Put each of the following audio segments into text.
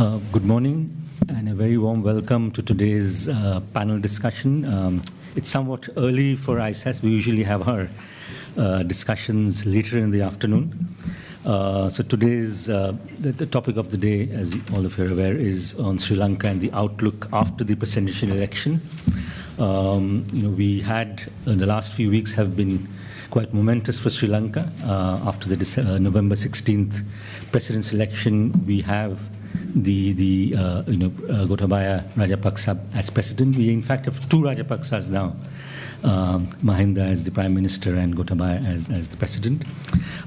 Good morning and a very warm welcome to today's panel discussion. It's somewhat early for ISAS. We usually have our discussions later in the afternoon. So today's the topic of the day, as all of you are aware, is on Sri Lanka and the outlook after the presidential election. We had the last few weeks have been quite momentous for Sri Lanka. After the November 16th president's election, we have the Gotabaya Rajapaksa as president. We in fact have two Rajapaksas now, Mahinda as the prime minister and Gotabaya as the president.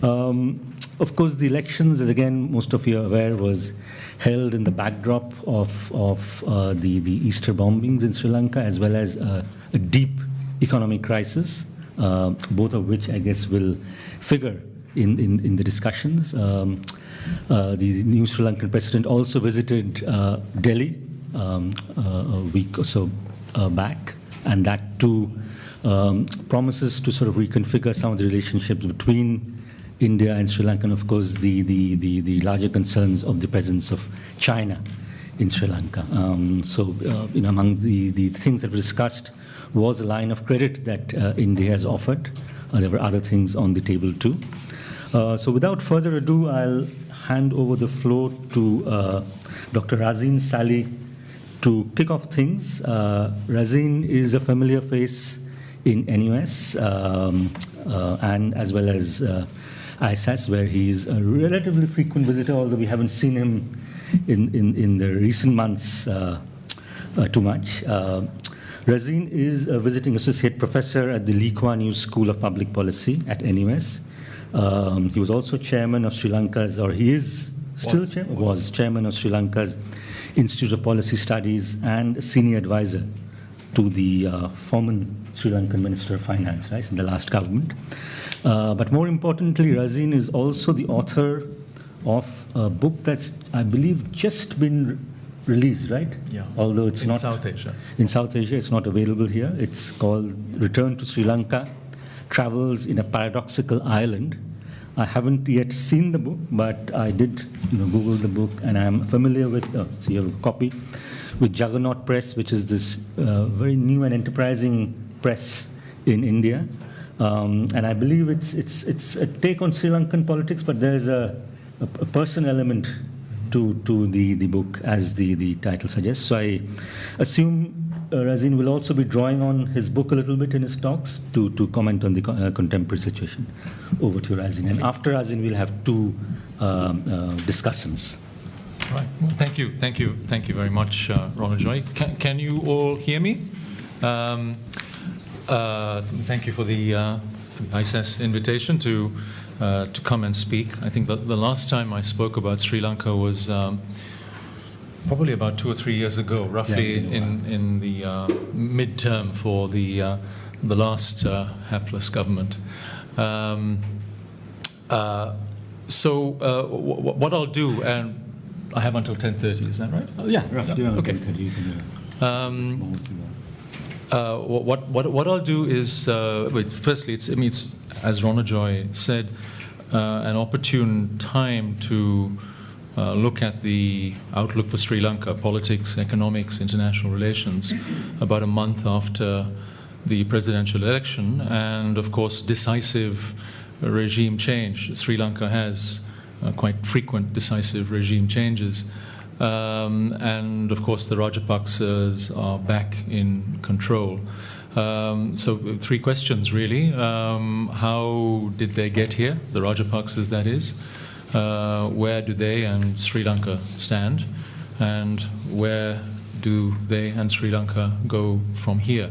Of course, the elections, as again most of you are aware, was held in the backdrop of the Easter bombings in Sri Lanka, as well as a deep economic crisis, both of which I guess will figure in the discussions. The new Sri Lankan president also visited Delhi a week or so back, and that too promises to sort of reconfigure some of the relationships between India and Sri Lanka, and of course the larger concerns of the presence of China in Sri Lanka. Among the things that were discussed was a line of credit that India has offered. There were other things on the table too. So without further ado, I'll hand over the floor to Dr. Razin Sali to kick off things. Razin is a familiar face in NUS and as well as ISAS, where he's a relatively frequent visitor, although we haven't seen him in the recent months too much. Razin is a visiting associate professor at the Lee Kuan Yew School of Public Policy at NUS. He was also chairman of Sri Lanka's, or he is still was chairman of Sri Lanka's Institute of Policy Studies and senior advisor to the former Sri Lankan Minister of Finance, right, in the last government. But more importantly, Razin is also the author of a book that's, I believe, just been released, right? Yeah. Although it's not South Asia. In South Asia, it's not available here. It's called Return to Sri Lanka: Travels in a Paradoxical Island. I haven't yet seen the book, but I did Google the book, and I'm familiar with, so you have a copy, with Juggernaut Press, which is this very new and enterprising press in India. And I believe it's a take on Sri Lankan politics, but there's a personal element to the book, as the title suggests. So I assume Razin will also be drawing on his book a little bit in his talks to comment on the contemporary situation. Over to Razin. And after Razin, we'll have two discussants. Right. Well, thank you very much, Ronald Joy. Can you all hear me? Thank you for the ISAS invitation to come and speak. I think the last time I spoke about Sri Lanka was probably about 2 or 3 years ago, roughly in the midterm for the last hapless government. What I'll do, and I have until 10:30, is that right? Oh, yeah, roughly around okay. 10:30. What I'll do is, firstly, it's as Ronojoy said, an opportune time to look at the outlook for Sri Lanka, politics, economics, international relations, about a month after the presidential election, and of course decisive regime change. Sri Lanka has quite frequent decisive regime changes. And of course the Rajapaksas are back in control. So 3 questions really. How did they get here, the Rajapaksas that is? Where do they and Sri Lanka stand? And where do they and Sri Lanka go from here?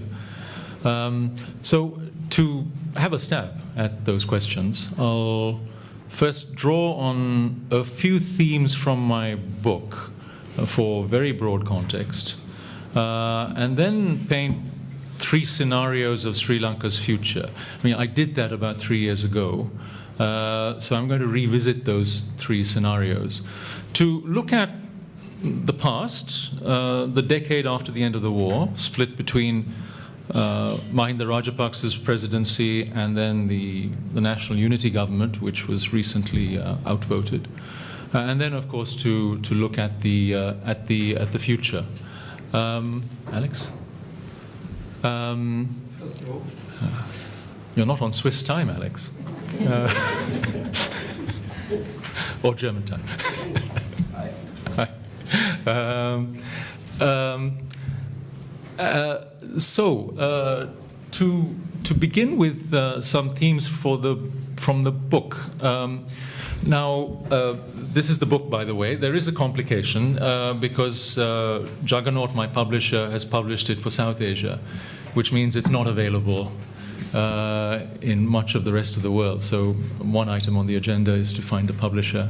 So to have a stab at those questions, I'll first draw on a few themes from my book for very broad context, and then paint 3 scenarios of Sri Lanka's future. I mean, I did that about 3 years ago, so I'm going to revisit those 3 scenarios to look at the past, the decade after the end of the war, split between Mahinda Rajapaksa's presidency and then the National Unity Government, which was recently outvoted. and then, of course, to look at the future. Alex, you're not on Swiss time, Alex, or German time. To begin with some themes from the book. This is the book, by the way. There is a complication because Juggernaut, my publisher, has published it for South Asia, which means it's not available in much of the rest of the world. So one item on the agenda is to find a publisher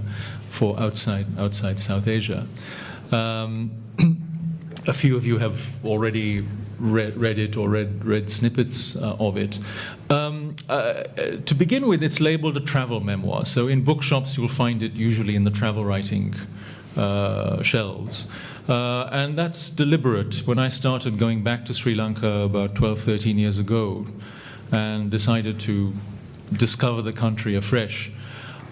for outside South Asia. A few of you have already read it or read snippets of it. To begin with, it's labeled a travel memoir. So in bookshops, you'll find it usually in the travel writing shelves. And that's deliberate. When I started going back to Sri Lanka about 12, 13 years ago and decided to discover the country afresh,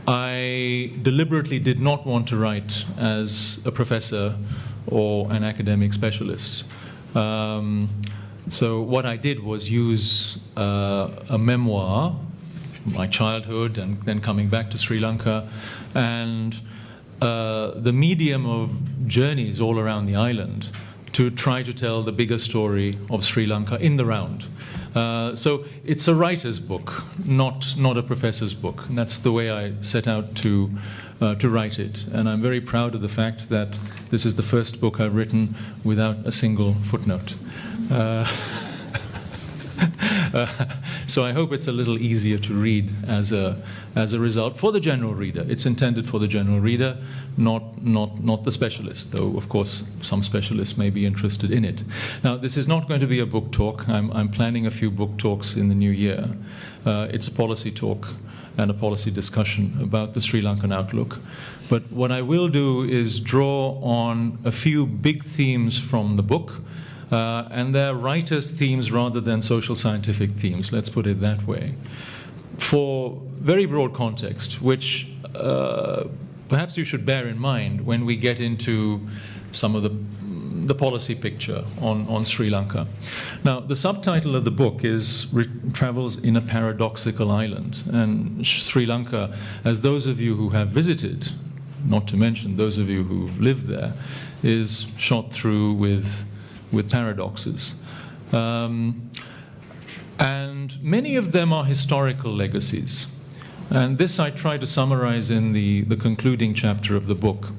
I deliberately did not want to write as a professor or an academic specialist. So what I did was use a memoir, my childhood and then coming back to Sri Lanka, and the medium of journeys all around the island to try to tell the bigger story of Sri Lanka in the round. So it's a writer's book, not a professor's book. And that's the way I set out to write it. And I'm very proud of the fact that this is the first book I've written without a single footnote. So I hope it's a little easier to read as a result for the general reader. It's intended for the general reader, not the specialist, though of course some specialists may be interested in it. Now this is not going to be a book talk. I'm planning a few book talks in the new year. It's a policy talk and a policy discussion about the Sri Lankan outlook. But what I will do is draw on a few big themes from the book. And they're writers' themes rather than social scientific themes, let's put it that way, for very broad context, which perhaps you should bear in mind when we get into some of the policy picture on Sri Lanka. Now, the subtitle of the book is Travels in a Paradoxical Island. And Sri Lanka, as those of you who have visited, not to mention those of you who've lived there, is shot through with paradoxes. And many of them are historical legacies. And this I try to summarize in the concluding chapter of the book.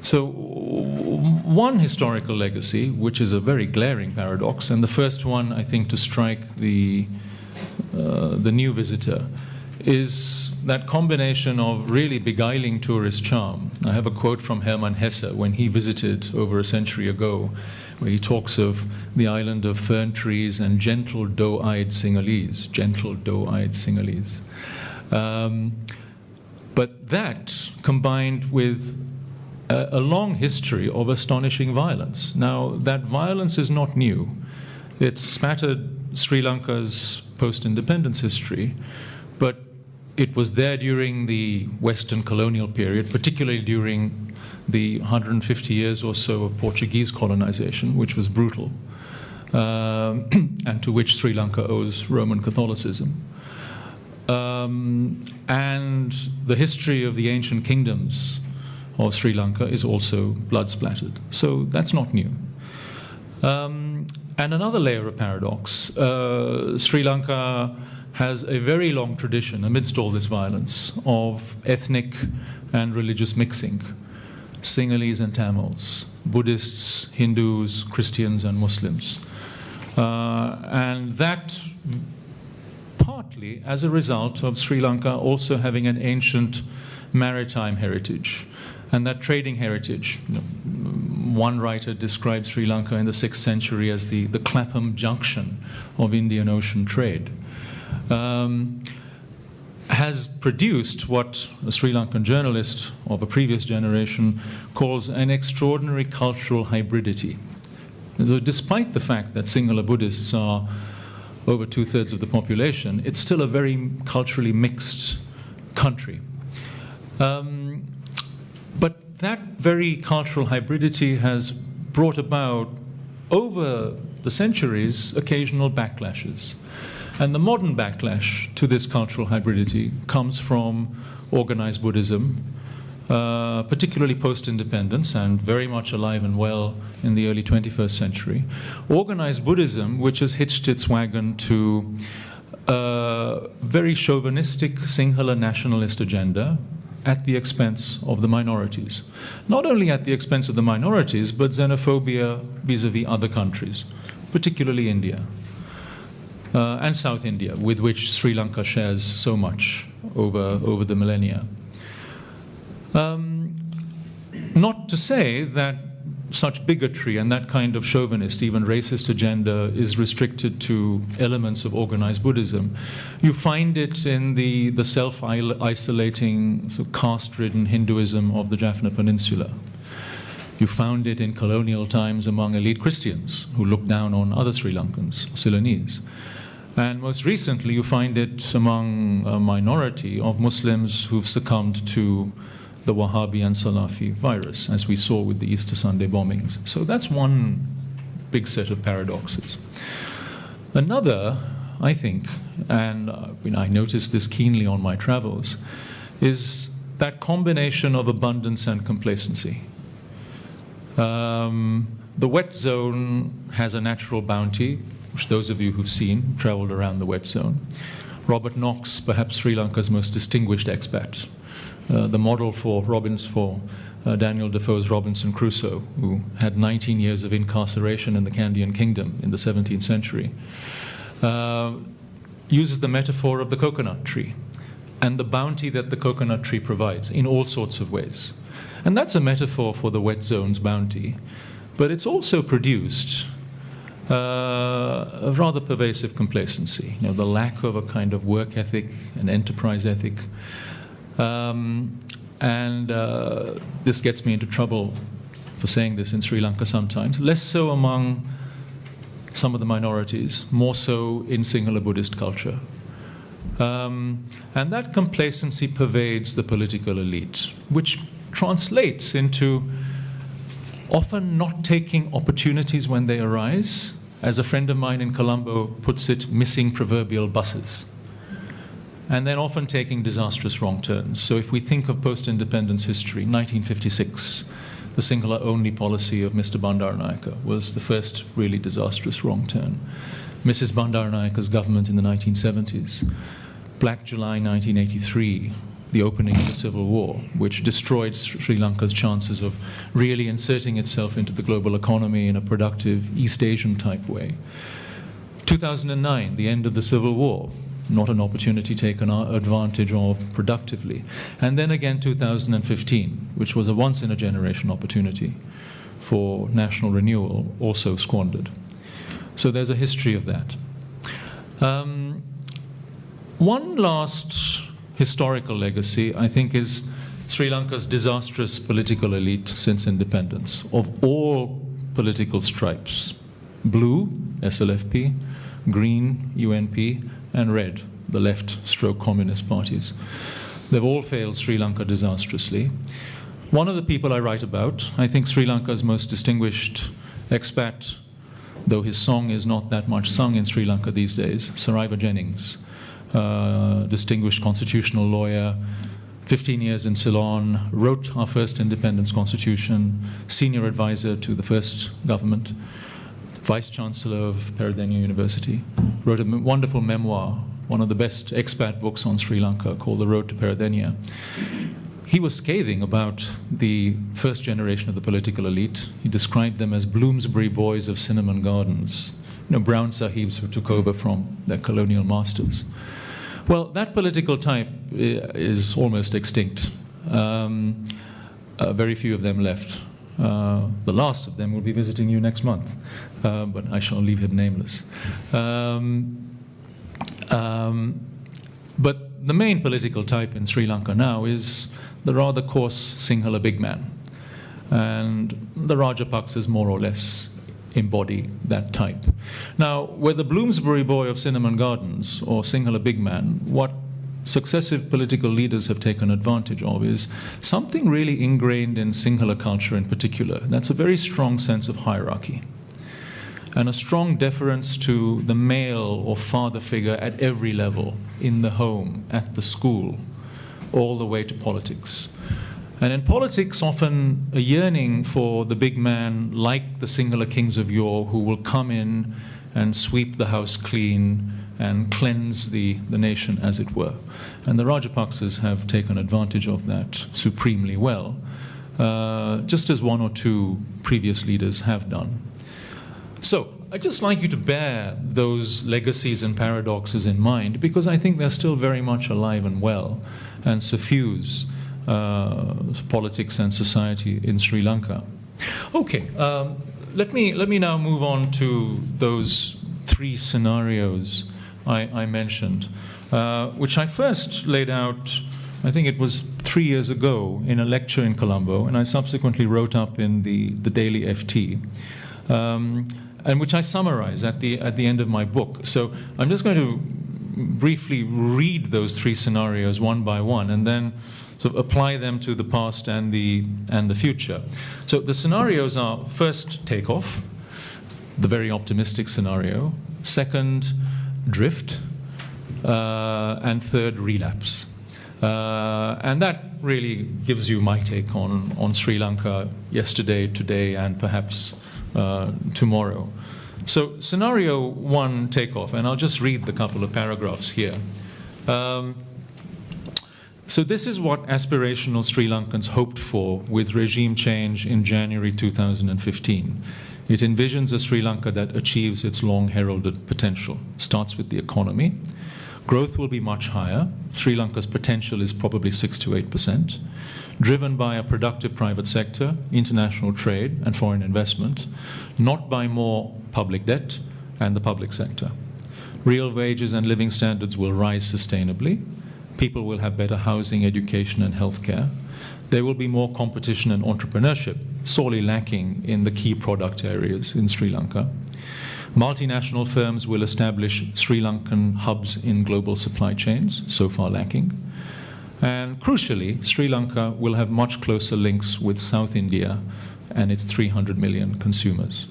So one historical legacy, which is a very glaring paradox, and the first one, I think, to strike the new visitor, is that combination of really beguiling tourist charm. I have a quote from Hermann Hesse when he visited over a century ago, where he talks of the island of fern trees and gentle doe-eyed Sinhalese, But that combined with a long history of astonishing violence. Now, that violence is not new. It spattered Sri Lanka's post-independence history, but it was there during the Western colonial period, particularly during the 150 years or so of Portuguese colonization, which was brutal, and to which Sri Lanka owes Roman Catholicism. And the history of the ancient kingdoms of Sri Lanka is also blood-splattered. So that's not new. And another layer of paradox. Sri Lanka has a very long tradition, amidst all this violence, of ethnic and religious mixing. Sinhalese and Tamils, Buddhists, Hindus, Christians, and Muslims. And that partly as a result of Sri Lanka also having an ancient maritime heritage, and that trading heritage. One writer described Sri Lanka in the 6th century as the Clapham Junction of Indian Ocean trade. Has produced what a Sri Lankan journalist of a previous generation calls an extraordinary cultural hybridity. So despite the fact that Sinhala Buddhists are over 2/3 of the population, it's still a very culturally mixed country. But that very cultural hybridity has brought about, over the centuries, occasional backlashes. And the modern backlash to this cultural hybridity comes from organized Buddhism, particularly post-independence and very much alive and well in the early 21st century. Organized Buddhism, which has hitched its wagon to a very chauvinistic Sinhala nationalist agenda at the expense of the minorities. Not only at the expense of the minorities, but xenophobia vis-à-vis other countries, particularly India and South India, with which Sri Lanka shares so much over the millennia. Not to say that such bigotry and that kind of chauvinist, even racist agenda is restricted to elements of organized Buddhism. You find it in the self-isolating, so caste-ridden Hinduism of the Jaffna Peninsula. You found it in colonial times among elite Christians who looked down on other Sri Lankans, Ceylonese. And most recently, you find it among a minority of Muslims who've succumbed to the Wahhabi and Salafi virus, as we saw with the Easter Sunday bombings. So that's one big set of paradoxes. Another, I think, and I noticed this keenly on my travels, is that combination of abundance and complacency. The wet zone has a natural bounty, which those of you who've seen, traveled around the wet zone. Robert Knox, perhaps Sri Lanka's most distinguished expat, the model for Daniel Defoe's Robinson Crusoe, who had 19 years of incarceration in the Kandyan Kingdom in the 17th century, uses the metaphor of the coconut tree and the bounty that the coconut tree provides in all sorts of ways. And that's a metaphor for the wet zone's bounty. But it's also produced a rather pervasive complacency, the lack of a kind of work ethic, an enterprise ethic. This gets me into trouble for saying this in Sri Lanka sometimes, less so among some of the minorities, more so in Sinhala Buddhist culture. And that complacency pervades the political elite, which translates into often not taking opportunities when they arise. As a friend of mine in Colombo puts it, missing proverbial buses. And then often taking disastrous wrong turns. So if we think of post-independence history, 1956, the Sinhala-only policy of Mr. Bandaranaike was the first really disastrous wrong turn. Mrs. Bandaranaike's government in the 1970s. Black July 1983, the opening of the Civil War, which destroyed Sri Lanka's chances of really inserting itself into the global economy in a productive East Asian type way. 2009, the end of the Civil War, not an opportunity taken advantage of productively. And then again 2015, which was a once-in-a-generation opportunity for national renewal, also squandered. So there's a history of that. One last historical legacy, I think, is Sri Lanka's disastrous political elite since independence, of all political stripes. Blue, SLFP, green, UNP, and red, the left-stroke communist parties. They've all failed Sri Lanka disastrously. One of the people I write about, I think Sri Lanka's most distinguished expat, though his song is not that much sung in Sri Lanka these days, Saraiva Jennings, distinguished constitutional lawyer, 15 years in Ceylon, wrote our first independence constitution, senior advisor to the first government, vice chancellor of Peradeniya University, wrote a wonderful memoir, one of the best expat books on Sri Lanka, called The Road to Peradeniya. He was scathing about the first generation of the political elite. He described them as Bloomsbury boys of cinnamon gardens, brown sahibs who took over from their colonial masters. Well, that political type is almost extinct. Very few of them left. The last of them will be visiting you next month, but I shall leave him nameless. But the main political type in Sri Lanka now is the rather coarse Sinhala big man. And the Rajapaksas more or less embody that type. Now, whether Bloomsbury boy of Cinnamon Gardens or Sinhala big man, what successive political leaders have taken advantage of is something really ingrained in Sinhala culture in particular. That's a very strong sense of hierarchy and a strong deference to the male or father figure at every level, in the home, at the school, all the way to politics. And in politics, often a yearning for the big man, like the Sinhala kings of yore, who will come in and sweep the house clean and cleanse the nation, as it were. And the Rajapaksas have taken advantage of that supremely well, just as one or two previous leaders have done. So I'd just like you to bear those legacies and paradoxes in mind, because I think they're still very much alive and well and suffuse politics and society in Sri Lanka. Okay, let me now move on to those three scenarios I mentioned, which I first laid out, I think it was 3 years ago, in a lecture in Colombo, and I subsequently wrote up in the Daily FT, and which I summarize at the end of my book. So I'm just going to briefly read those three scenarios one by one, and then sort of apply them to the past and the future. So the scenarios are: first, takeoff, the very optimistic scenario; second, drift; and third, relapse. And that really gives you my take on Sri Lanka yesterday, today, and perhaps tomorrow. So scenario one, takeoff, and I'll just read the couple of paragraphs here. So this is what aspirational Sri Lankans hoped for with regime change in January 2015. It envisions a Sri Lanka that achieves its long-heralded potential. Starts with the economy. Growth will be much higher. Sri Lanka's potential is probably 6 to 8%, driven by a productive private sector, international trade, and foreign investment, not by more public debt and the public sector. Real wages and living standards will rise sustainably. People will have better housing, education, and healthcare. There will be more competition and entrepreneurship, sorely lacking in the key product areas in Sri Lanka. Multinational firms will establish Sri Lankan hubs in global supply chains, so far lacking. And crucially, Sri Lanka will have much closer links with South India and its 300 million consumers.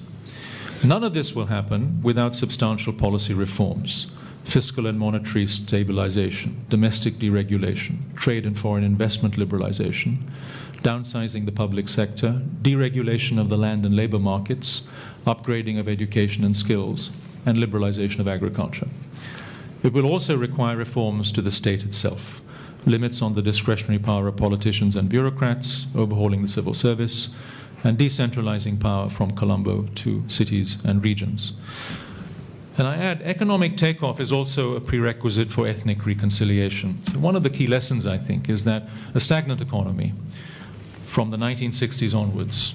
None of this will happen without substantial policy reforms: fiscal and monetary stabilization, domestic deregulation, trade and foreign investment liberalization, downsizing the public sector, deregulation of the land and labor markets, upgrading of education and skills, and liberalization of agriculture. It will also require reforms to the state itself: limits on the discretionary power of politicians and bureaucrats, overhauling the civil service, and decentralizing power from Colombo to cities and regions. And I add, economic takeoff is also a prerequisite for ethnic reconciliation. So one of the key lessons, I think, is that a stagnant economy from the 1960s onwards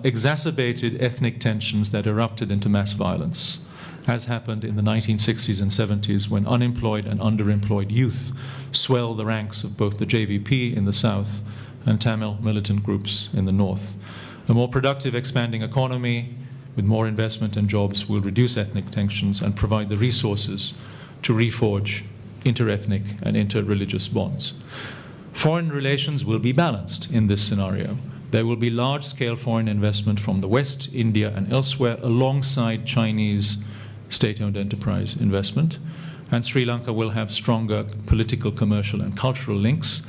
exacerbated ethnic tensions that erupted into mass violence, as happened in the 1960s and 70s when unemployed and underemployed youth swelled the ranks of both the JVP in the south and Tamil militant groups in the north. A more productive, expanding economy with more investment and jobs will reduce ethnic tensions and provide the resources to reforge inter-ethnic and inter-religious bonds. Foreign relations will be balanced in this scenario. There will be large-scale foreign investment from the West, India, and elsewhere, alongside Chinese state-owned enterprise investment. And Sri Lanka will have stronger political, commercial, and cultural links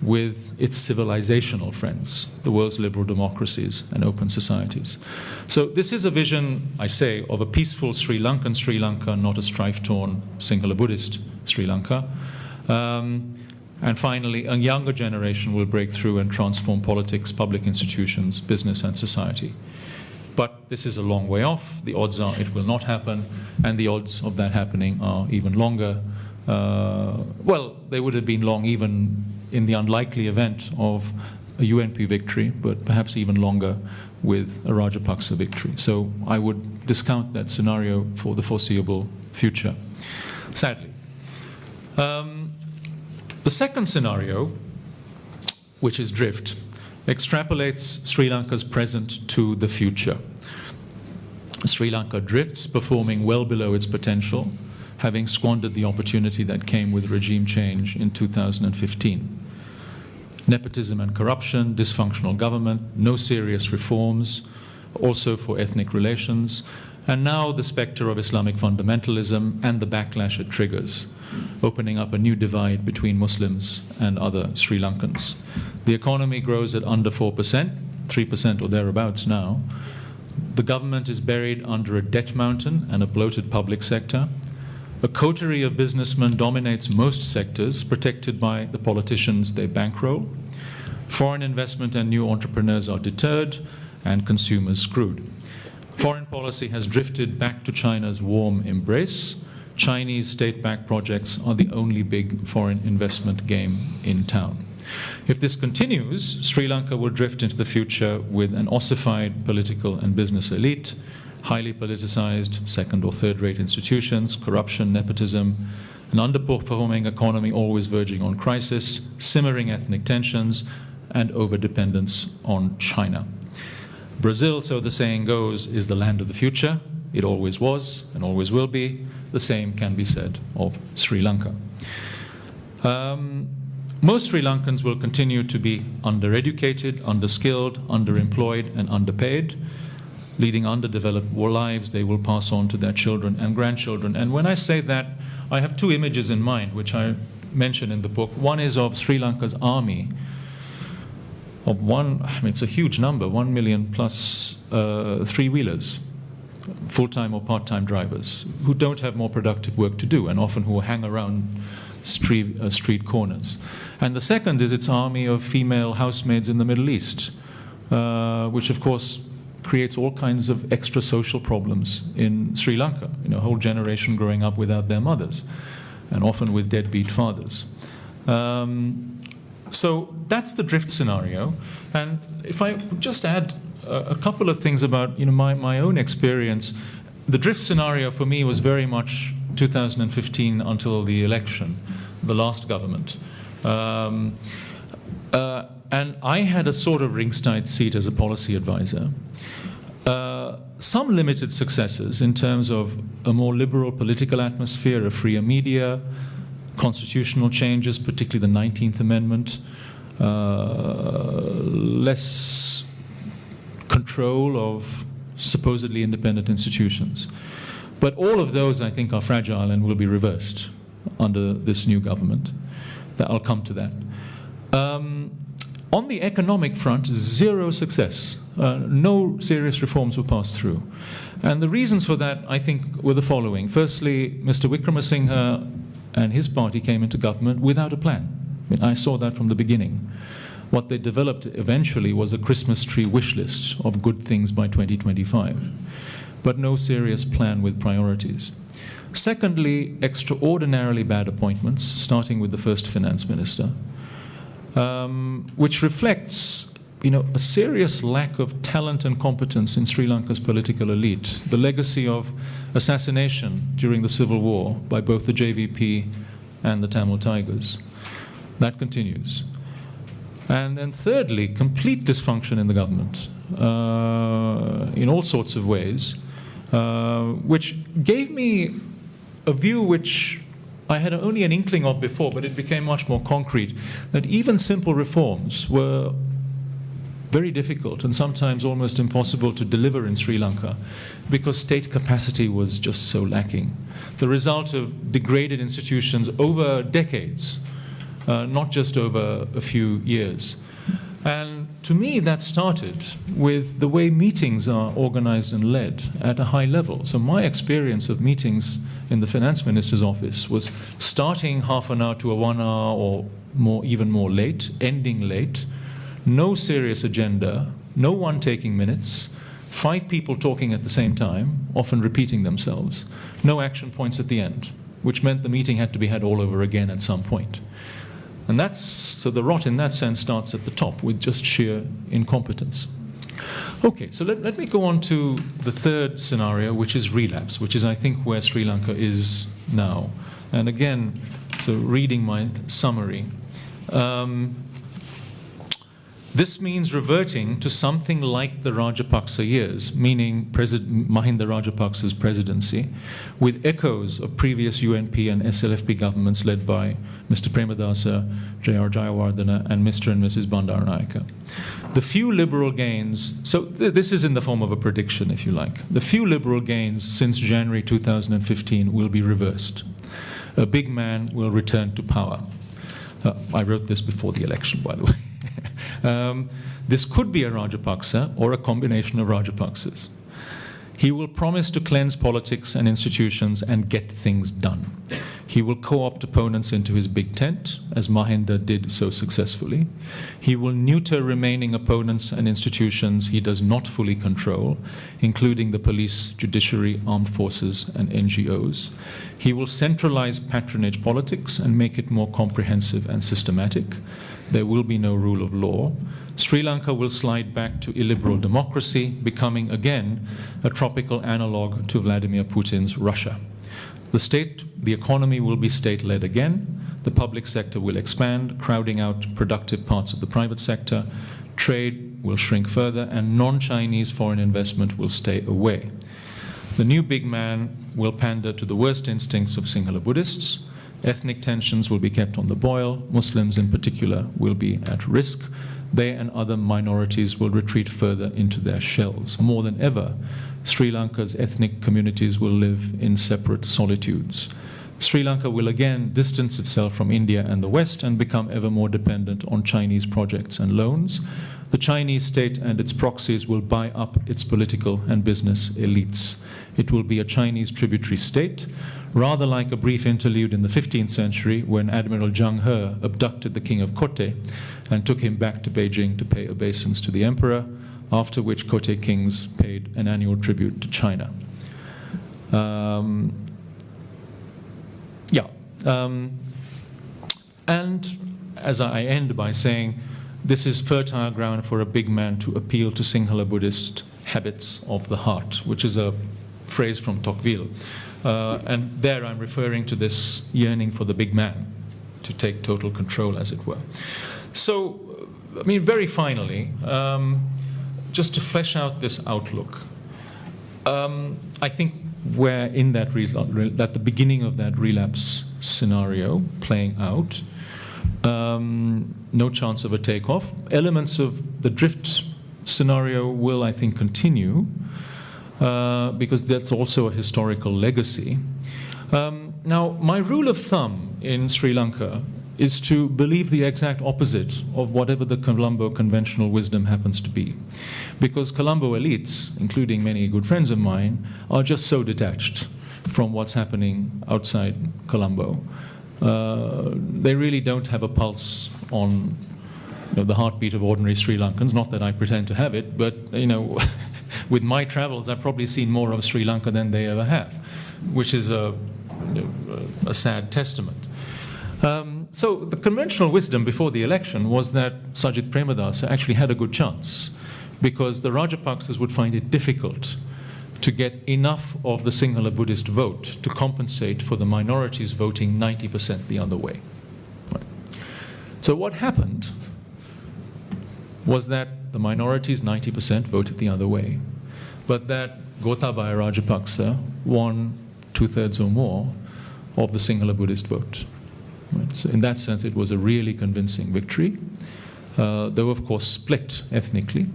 with its civilizational friends, the world's liberal democracies and open societies. So this is a vision, I say, of a peaceful Sri Lanka, not a strife-torn Sinhala Buddhist Sri Lanka. And finally, a younger generation will break through and transform politics, public institutions, business, and society. But this is a long way off. The odds are it will not happen, and the odds of that happening are even longer. Well, they would have been long even in the unlikely event of a UNP victory, but perhaps even longer with a Rajapaksa victory. So I would discount that scenario for the foreseeable future, sadly. The second scenario, which is drift, extrapolates Sri Lanka's present to the future. Sri Lanka drifts, performing well below its potential, having squandered the opportunity that came with regime change in 2015. Nepotism and corruption, dysfunctional government, no serious reforms, also for ethnic relations, and now the specter of Islamic fundamentalism and the backlash it triggers, opening up a new divide between Muslims and other Sri Lankans. The economy grows at under 4%, 3% or thereabouts now. The government is buried under a debt mountain and a bloated public sector. A coterie of businessmen dominates most sectors, protected by the politicians they bankroll. Foreign investment and new entrepreneurs are deterred, and consumers screwed. Foreign policy has drifted back to China's warm embrace. Chinese state-backed projects are the only big foreign investment game in town. If this continues, Sri Lanka will drift into the future with an ossified political and business elite, highly politicized second or third-rate institutions, corruption, nepotism, an underperforming economy always verging on crisis, simmering ethnic tensions, and overdependence on China. Brazil, so the saying goes, is the land of the future. It always was and always will be. The same can be said of Sri Lanka. Most Sri Lankans will continue to be undereducated, underskilled, underemployed, and underpaid, leading underdeveloped lives they will pass on to their children and grandchildren. And when I say that, I have two images in mind, which I mention in the book. One is of Sri Lanka's army, it's a huge number, 1 million plus three-wheelers, full-time or part-time drivers, who don't have more productive work to do, and often who hang around street corners. And the second is its army of female housemaids in the Middle East, which of course creates all kinds of extra social problems in Sri Lanka. A whole generation growing up without their mothers, and often with deadbeat fathers. So that's the drift scenario. And if I just add a couple of things about my own experience, the drift scenario for me was very much 2015 until the election, the last government. And I had a sort of ringside seat as a policy advisor. Some limited successes in terms of a more liberal political atmosphere, a freer media, constitutional changes, particularly the 19th Amendment, less control of supposedly independent institutions. But all of those, I think, are fragile and will be reversed under this new government. I'll come to that. On the economic front, zero success. No serious reforms were passed through. And the reasons for that, I think, were the following. Firstly, Mr. Wickremesinghe and his party came into government without a plan. I saw that from the beginning. What they developed eventually was a Christmas tree wish list of good things by 2025, but no serious plan with priorities. Secondly, extraordinarily bad appointments, starting with the first finance minister, which reflects a serious lack of talent and competence in Sri Lanka's political elite, the legacy of assassination during the civil war by both the JVP and the Tamil Tigers. That continues. And then thirdly, complete dysfunction in the government in all sorts of ways, which gave me a view which I had only an inkling of before, but it became much more concrete, that even simple reforms were very difficult and sometimes almost impossible to deliver in Sri Lanka because state capacity was just so lacking. The result of degraded institutions over decades, not just over a few years. And to me, that started with the way meetings are organized and led at a high level. So my experience of meetings in the finance minister's office was starting half an hour to a 1 hour or more, even more late, ending late, no serious agenda, no one taking minutes, 5 people talking at the same time, often repeating themselves, no action points at the end, which meant the meeting had to be had all over again at some point. And so the rot in that sense starts at the top with just sheer incompetence. Okay, so let me go on to the third scenario, which is relapse, which is, I think, where Sri Lanka is now. And again, so reading my summary, This means reverting to something like the Rajapaksa years, meaning Mahinda Rajapaksa's presidency, with echoes of previous UNP and SLFP governments led by Mr. Premadasa, J.R. Jayawardena, and Mr. and Mrs. Bandaranaike. The few liberal gains, so this is in the form of a prediction, if you like. The few liberal gains since January 2015 will be reversed. A big man will return to power. I wrote this before the election, by the way. This could be a Rajapaksa or a combination of Rajapaksas. He will promise to cleanse politics and institutions and get things done. He will co-opt opponents into his big tent, as Mahinda did so successfully. He will neuter remaining opponents and institutions he does not fully control, including the police, judiciary, armed forces, and NGOs. He will centralize patronage politics and make it more comprehensive and systematic. There will be no rule of law. Sri Lanka will slide back to illiberal democracy, becoming again a tropical analog to Vladimir Putin's Russia. The economy will be state-led again. The public sector will expand, crowding out productive parts of the private sector. Trade will shrink further, and non-Chinese foreign investment will stay away. The new big man will pander to the worst instincts of Sinhala Buddhists. Ethnic tensions will be kept on the boil. Muslims in particular will be at risk. They and other minorities will retreat further into their shells. More than ever, Sri Lanka's ethnic communities will live in separate solitudes. Sri Lanka will again distance itself from India and the West and become ever more dependent on Chinese projects and loans. The Chinese state and its proxies will buy up its political and business elites. It will be a Chinese tributary state, rather like a brief interlude in the 15th century when Admiral Zhang He abducted the king of Kotte and took him back to Beijing to pay obeisance to the emperor, after which Kotte kings paid an annual tribute to China. And as I end by saying, this is fertile ground for a big man to appeal to Sinhala Buddhist habits of the heart, which is a phrase from Tocqueville. And there I'm referring to this yearning for the big man to take total control, as it were. So, I mean, very finally, just to flesh out this outlook, I think we're in that the beginning of that relapse scenario playing out. No chance of a takeoff. Elements of the drift scenario will, I think, continue because that's also a historical legacy. Now, my rule of thumb in Sri Lanka is to believe the exact opposite of whatever the Colombo conventional wisdom happens to be. Because Colombo elites, including many good friends of mine, are just so detached from what's happening outside Colombo. They really don't have a pulse on the heartbeat of ordinary Sri Lankans. Not that I pretend to have it, but with my travels, I've probably seen more of Sri Lanka than they ever have, which is a sad testament. So the conventional wisdom before the election was that Sajith Premadasa actually had a good chance, because the Rajapaksas would find it difficult to get enough of the Sinhala Buddhist vote to compensate for the minorities voting 90% the other way. Right. So what happened was that the minorities, 90%, voted the other way, but that Gotabaya Rajapaksa won 2/3 or more of the Sinhala Buddhist vote. Right. So in that sense, it was a really convincing victory. They were, of course, split ethnically.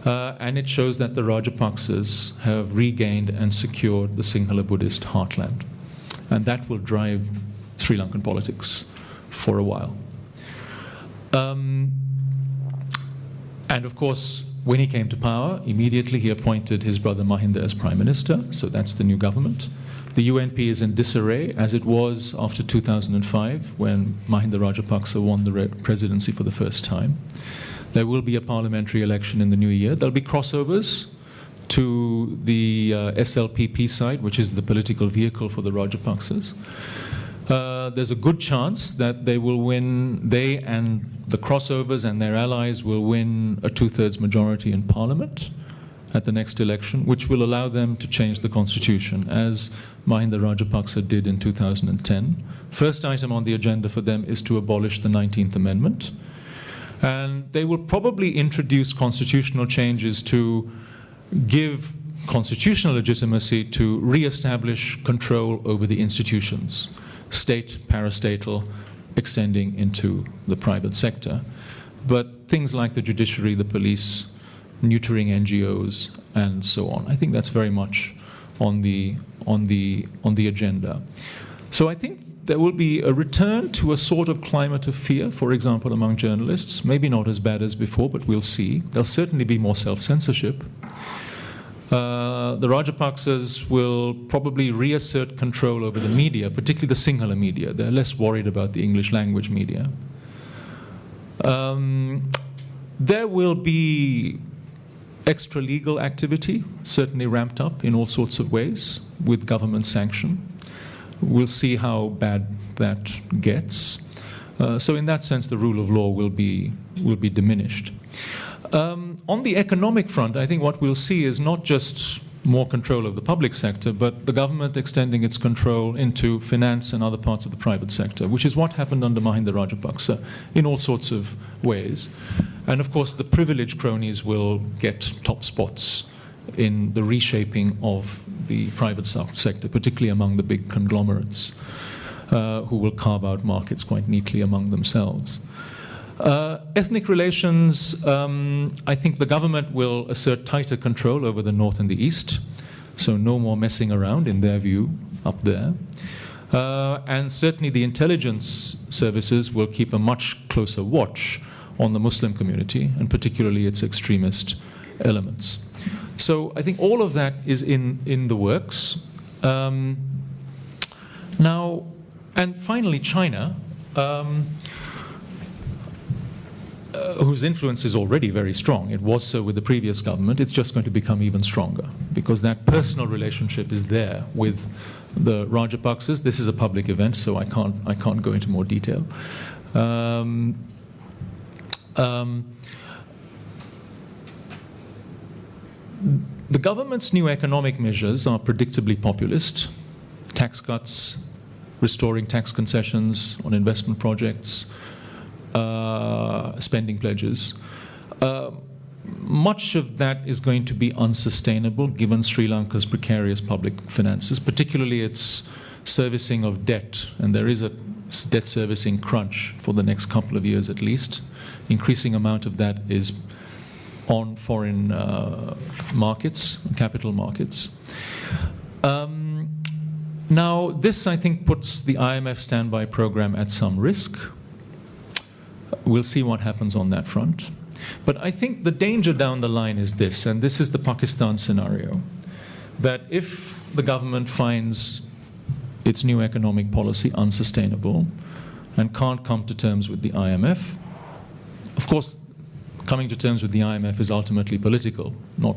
And it shows that the Rajapaksas have regained and secured the Sinhala Buddhist heartland. And that will drive Sri Lankan politics for a while. And of course, when he came to power, immediately he appointed his brother Mahinda as prime minister, so that's the new government. The UNP is in disarray, as it was after 2005, when Mahinda Rajapaksa won the presidency for the first time. There will be a parliamentary election in the new year. There'll be crossovers to the SLPP side, which is the political vehicle for the Rajapaksas. There's a good chance that they will win, they and the crossovers and their allies will win a 2/3 majority in parliament at the next election, which will allow them to change the constitution, as Mahinda Rajapaksa did in 2010. First item on the agenda for them is to abolish the 19th Amendment. And they will probably introduce constitutional changes to give constitutional legitimacy to re-establish control over the institutions, state, parastatal, extending into the private sector. But things like the judiciary, the police, neutering NGOs, and so on, I think that's very much on the agenda. So I think there will be a return to a sort of climate of fear, for example, among journalists. Maybe not as bad as before, but we'll see. There'll certainly be more self-censorship. The Rajapaksas will probably reassert control over the media, particularly the Sinhala media. They're less worried about the English language media. There will be extra legal activity, certainly ramped up in all sorts of ways, with government sanction. We'll see how bad that gets. So in that sense, the rule of law will be diminished. On the economic front, I think what we'll see is not just more control of the public sector, but the government extending its control into finance and other parts of the private sector, which is what happened under Mahinda Rajapaksa in all sorts of ways. And of course, the privileged cronies will get top spots in the reshaping of the private sector, particularly among the big conglomerates, who will carve out markets quite neatly among themselves. Ethnic relations, I think the government will assert tighter control over the north and the east, so no more messing around, in their view, up there. And certainly the intelligence services will keep a much closer watch on the Muslim community, and particularly its extremist elements. So I think all of that is in the works. Now, and finally, China, whose influence is already very strong. It was so with the previous government. It's just going to become even stronger because that personal relationship is there with the Rajapaksas. This is a public event, so I can't go into more detail. The government's new economic measures are predictably populist. Tax cuts, restoring tax concessions on investment projects, spending pledges. Much of that is going to be unsustainable given Sri Lanka's precarious public finances, particularly its servicing of debt. And there is a debt servicing crunch for the next couple of years at least. Increasing amount of that is on foreign markets, capital markets. Now, this, I think, puts the IMF standby program at some risk. We'll see what happens on that front. But I think the danger down the line is this, and this is the Pakistan scenario, that if the government finds its new economic policy unsustainable and can't come to terms with the IMF, of course, coming to terms with the IMF is ultimately political, not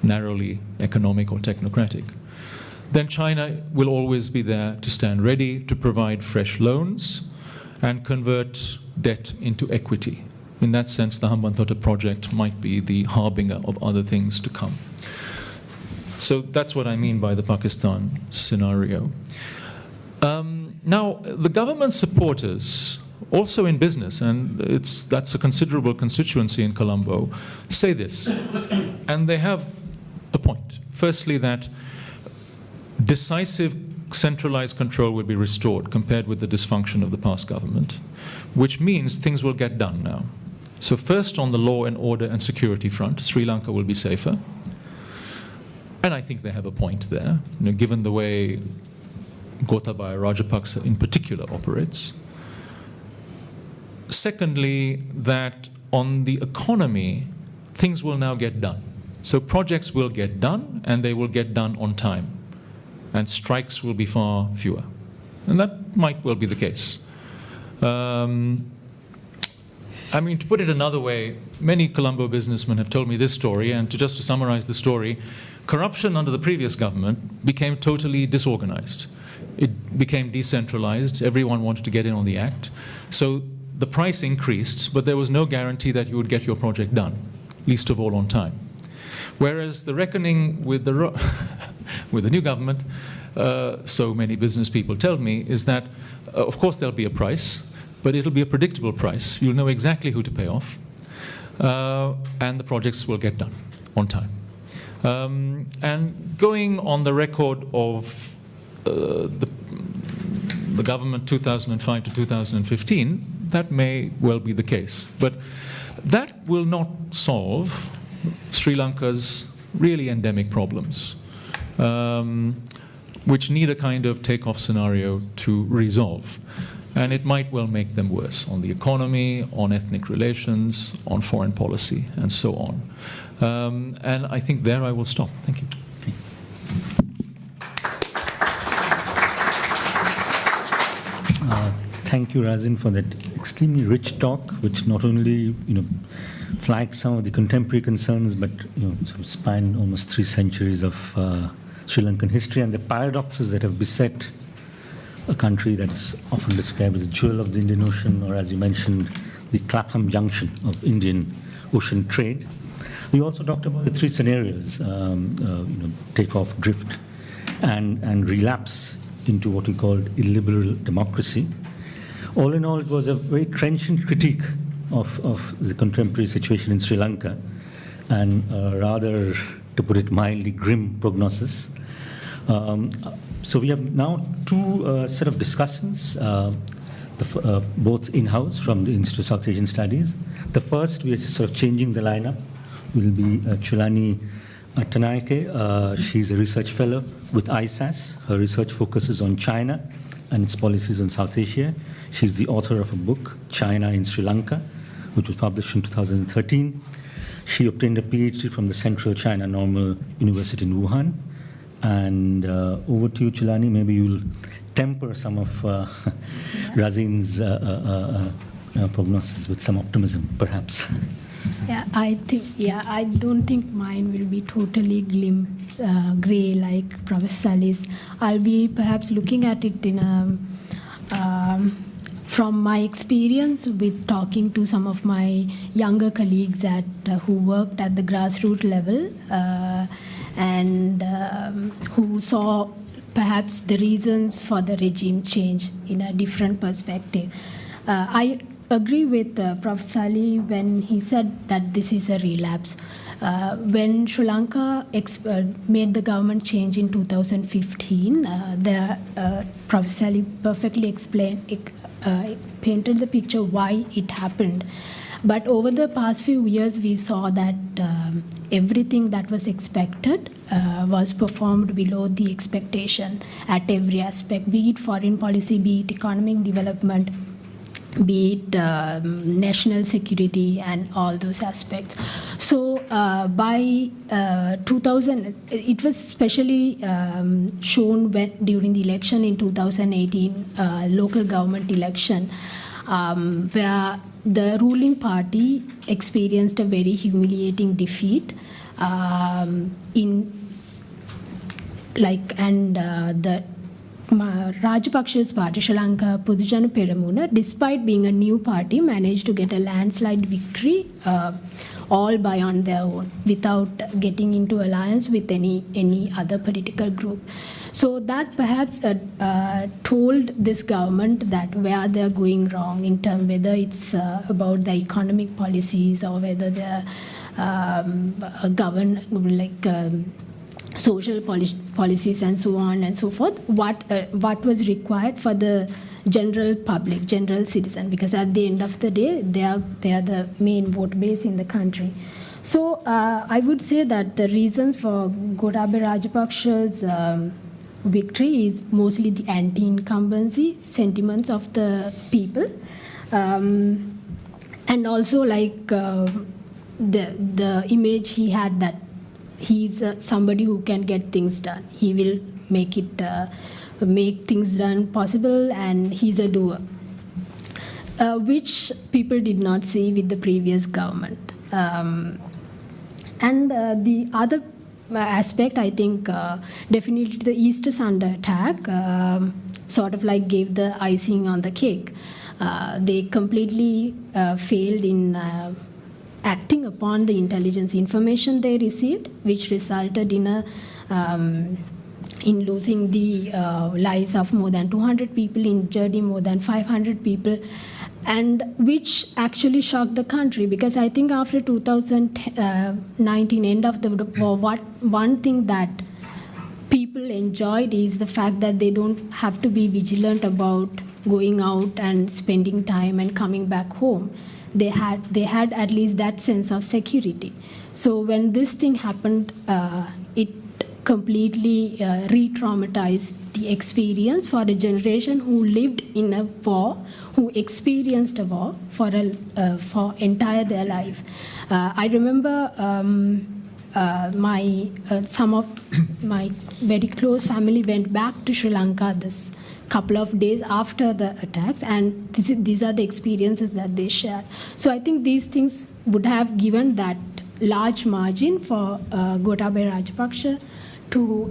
narrowly economic or technocratic, then China will always be there to stand ready to provide fresh loans and convert debt into equity. In that sense, the Hambantota project might be the harbinger of other things to come. So that's what I mean by the Pakistan scenario. Now, the government supporters, also in business, and that's a considerable constituency in Colombo, say this, and they have a point. Firstly, that decisive centralized control will be restored compared with the dysfunction of the past government, which means things will get done now. So first, on the law and order and security front, Sri Lanka will be safer. And I think they have a point there, given the way Gotabaya Rajapaksa in particular operates. Secondly, that on the economy, things will now get done. So projects will get done, and they will get done on time. And strikes will be far fewer. And that might well be the case. I mean, to put it another way, many Colombo businessmen have told me this story, and just to summarize the story, corruption under the previous government became totally disorganized. It became decentralized. Everyone wanted to get in on the act. So the price increased, but there was no guarantee that you would get your project done, least of all on time. Whereas the reckoning with the with the new government, so many business people tell me, is that, of course, there'll be a price, but it'll be a predictable price. You'll know exactly who to pay off, and the projects will get done on time. And going on the record of the government 2005 to 2015, that may well be the case. But that will not solve Sri Lanka's really endemic problems, which need a kind of takeoff scenario to resolve. And it might well make them worse on the economy, on ethnic relations, on foreign policy, and so on. And I think there I will stop. Thank you. Thank you, Razin, for that extremely rich talk, which not only flagged some of the contemporary concerns, but sort of spanned almost 3 centuries of Sri Lankan history and the paradoxes that have beset a country that is often described as the jewel of the Indian Ocean, or as you mentioned, the Clapham Junction of Indian Ocean trade. We also talked about the 3 scenarios: take-off, drift, and relapse into what we called illiberal democracy. All in all, it was a very trenchant critique of the contemporary situation in Sri Lanka, and rather, to put it mildly, grim prognosis. So we have now 2 set of discussions, both in-house from the Institute of South Asian Studies. The first, we are just sort of changing the lineup, will be Chulani Tanaike. She's a research fellow with ISAS. Her research focuses on China and its policies in South Asia. She's the author of a book, China in Sri Lanka, which was published in 2013. She obtained a PhD from the Central China Normal University in Wuhan. And over to you, Chulani. Maybe you'll temper some of Razin's prognosis with some optimism, perhaps. Yeah, I don't think mine will be totally grey like Professor Sally's. I'll be perhaps looking at it in from my experience with talking to some of my younger colleagues who worked at the grassroots level and who saw perhaps the reasons for the regime change in a different perspective. I agree with Prof. Sali when he said that this is a relapse. When Sri Lanka made the government change in 2015, Prof. Sali perfectly painted the picture why it happened. But over the past few years, we saw that everything that was expected was performed below the expectation at every aspect, be it foreign policy, be it economic development, be it national security and all those aspects. So by 2000, it was especially shown during the election in 2018, local government election, where the ruling party experienced a very humiliating defeat the Rajapaksa's party, Sri Lanka Podujana Peramuna, despite being a new party, managed to get a landslide victory all by on their own, without getting into alliance with any other political group. So that perhaps told this government that where they're going wrong in terms whether it's about the economic policies or whether they're social policies and so on and so forth, what was required for the general public, general citizen, because at the end of the day, they are the main vote base in the country. So I would say that the reason for Gotabaya Rajapaksa's victory is mostly the anti-incumbency sentiments of the people, and also the image he had that he's somebody who can get things done. He will make things done possible, and he's a doer, which people did not see with the previous government. And the other aspect, I think, definitely the East is under attack, sort of like gave the icing on the cake. They completely failed in acting upon the intelligence information they received, which resulted in losing the lives of more than 200 people, injured more than 500 people, and which actually shocked the country, because I think after 2019, end of the war, one thing that people enjoyed is the fact that they don't have to be vigilant about going out and spending time and coming back home. They had at least that sense of security. So when this thing happened, it completely re-traumatized the experience for a generation who lived in a war, who experienced a war for entire their life. I remember some of my very close family went back to Sri Lanka this couple of days after the attacks, and these are the experiences that they shared. So I think these things would have given that large margin for Gotabaya Rajapaksa to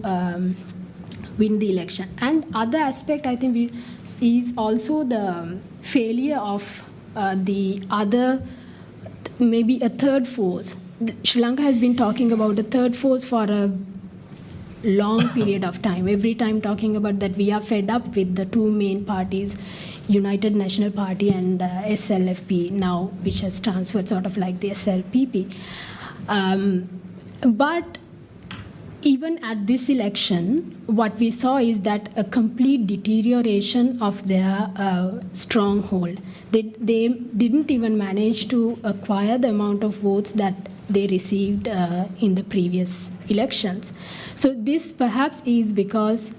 win the election. And other aspect, I think, is also the failure of the other, maybe a third force. Sri Lanka has been talking about a third force for a long period of time. Every time talking about that we are fed up with the two main parties, United National Party and SLFP now, which has transferred sort of like the SLPP. But even at this election, what we saw is that a complete deterioration of their stronghold. They didn't even manage to acquire the amount of votes that they received in the previous elections. So this perhaps is because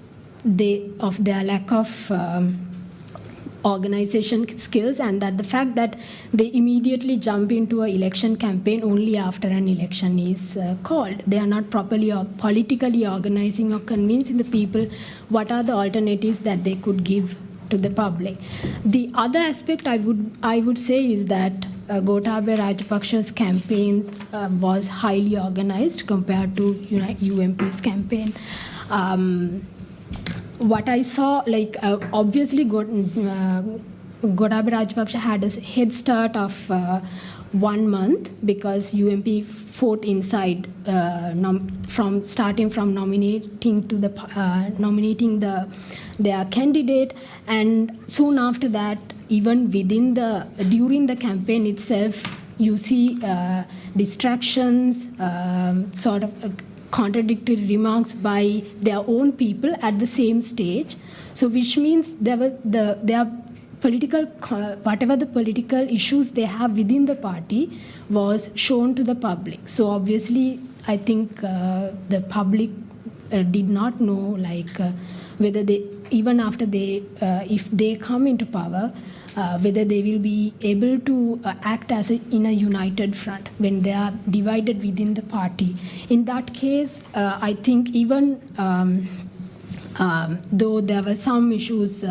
of their lack of organization skills, and that the fact that they immediately jump into an election campaign only after an election is called. They are not properly politically organizing or convincing the people what are the alternatives that they could give to the public. The other aspect I would say is that Gotabaya Rajapaksa's campaigns was highly organized compared to UMP's campaign. What I saw, obviously Gotabaya Rajapaksa had a head start of 1 month, because UMP fought inside starting from nominating their candidate, and soon after that, even during the campaign itself, you see distractions, sort of contradictory remarks by their own people at the same stage. So which means their political, whatever the political issues they have within the party was shown to the public. So obviously, I think the public did not know whether they, even after if they come into power, whether they will be able to act in a united front when they are divided within the party. In that case, I think even though there were some issues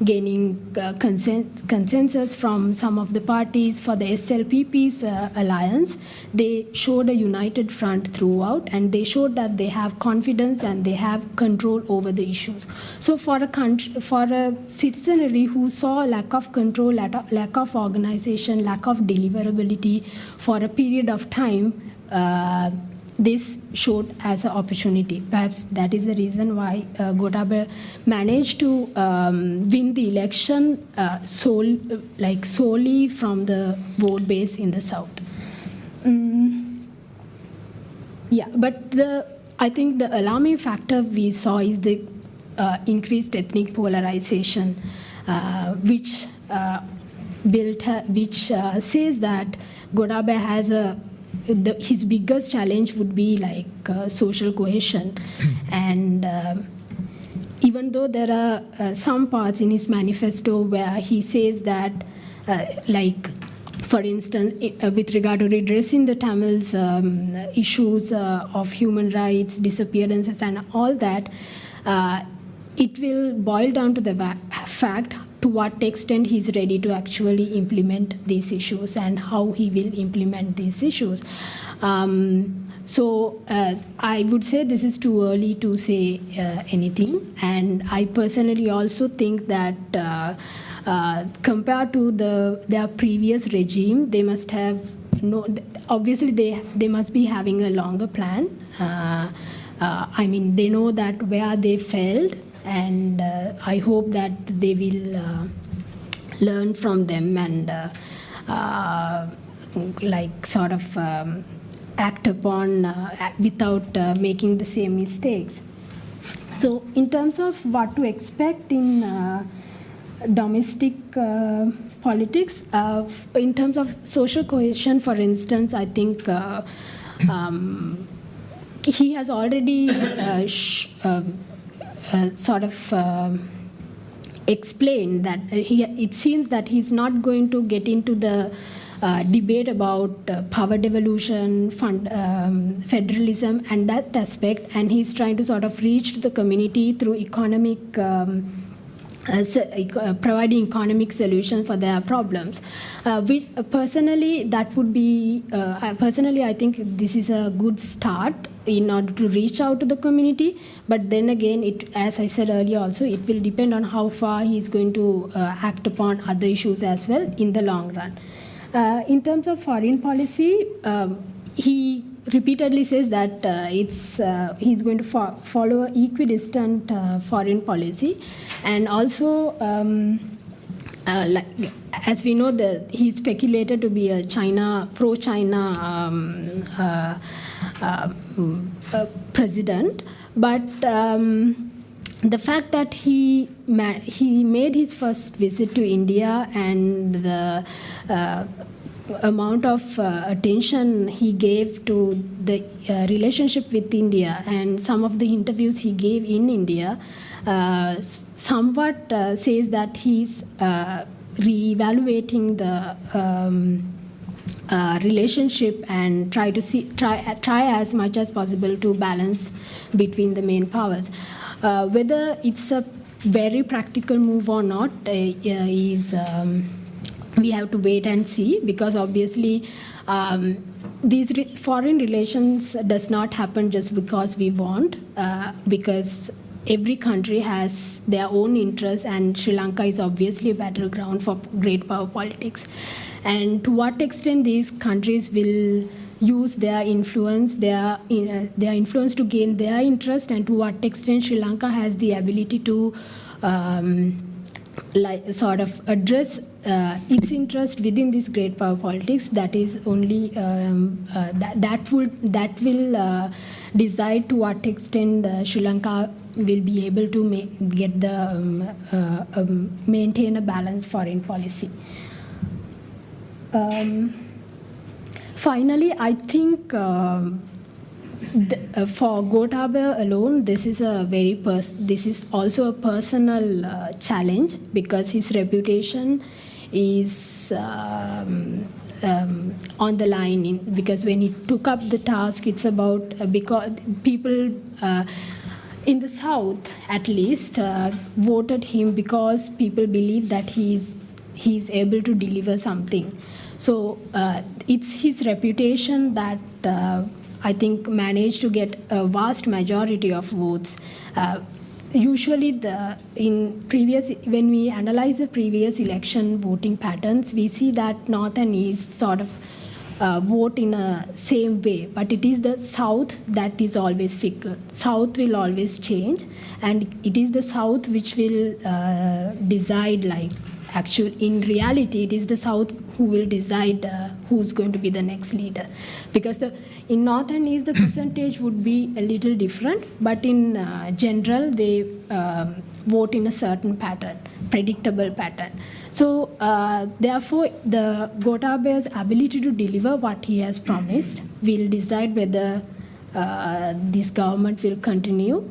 gaining consensus from some of the parties for the SLPP's alliance, they showed a united front throughout, and they showed that they have confidence and they have control over the issues. So for a citizenry who saw lack of control, lack of organization, lack of deliverability for a period of time, this showed as an opportunity. Perhaps that is the reason why Gotabaya managed to win the election solely from the vote base in the south. But I think the alarming factor we saw is the increased ethnic polarization, which says that Gotabaya has his biggest challenge would be social cohesion. And even though there are some parts in his manifesto where he says that, for instance, with regard to redressing the Tamils' issues of human rights, disappearances, and all that, it will boil down to the fact to what extent he's ready to actually implement these issues and how he will implement these issues. So I would say this is too early to say anything. And I personally also think that compared to their previous regime, they must have obviously they must be having a longer plan. They know that where they failed, and I hope that they will learn from them and act upon without making the same mistakes. So in terms of what to expect in domestic politics, in terms of social cohesion, for instance, I think he has already explained that it seems that he's not going to get into the debate about power devolution, federalism, and that aspect, and he's trying to sort of reach to the community through economic, providing economic solutions for their problems. Which personally, that would be personally, I think this is a good start in order to reach out to the community. But then again, as I said earlier, also it will depend on how far he's going to act upon other issues as well in the long run. In terms of foreign policy, he repeatedly says that he's going to follow equidistant foreign policy, and also as we know, he's speculated to be a pro-China president, but the fact that he made his first visit to India and the amount of attention he gave to the relationship with India and some of the interviews he gave in India somewhat says that he's re-evaluating the relationship and try as much as possible to balance between the main powers. Whether it's a very practical move or not we have to wait and see, because obviously these foreign relations does not happen just because we want, because every country has their own interests, and Sri Lanka is obviously a battleground for great power politics. And to what extent these countries will use their influence, their influence to gain their interest, and to what extent Sri Lanka has the ability to address its interest within this great power politics, that is only that will decide to what extent Sri Lanka will be able to maintain a balanced foreign policy. Finally, I think for Gotabaya alone, this is also a personal challenge, because his reputation is on the line. Because when he took up the task, it's about because people in the South, at least, voted him because people believe that he's able to deliver something. So it's his reputation that I think managed to get a vast majority of votes. Usually, when we analyze the previous election voting patterns, we see that North and East sort of vote in a same way, but it is the South that is always fickle. South will always change, and it is the South which will decide, in reality, it is the South who will decide who's going to be the next leader. Because in North and East, the percentage would be a little different, but in general, they vote in a certain pattern, predictable pattern. So, therefore, the Gotabaya's ability to deliver what he has promised will decide whether this government will continue.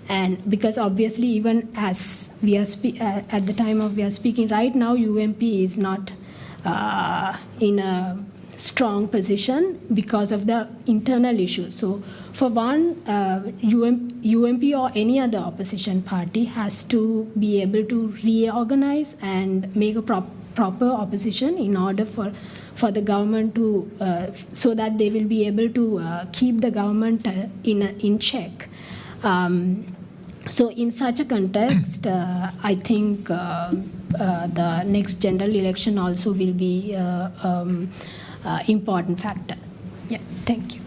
And because obviously, even as we are at the time of we are speaking right now, UMP is not in a strong position because of the internal issues. So, for one, UMP or any other opposition party has to be able to reorganize and make a proper opposition in order for the government to so that they will be able to keep the government in check. So in such a context, I think the next general election also will be important factor. Yeah, thank you.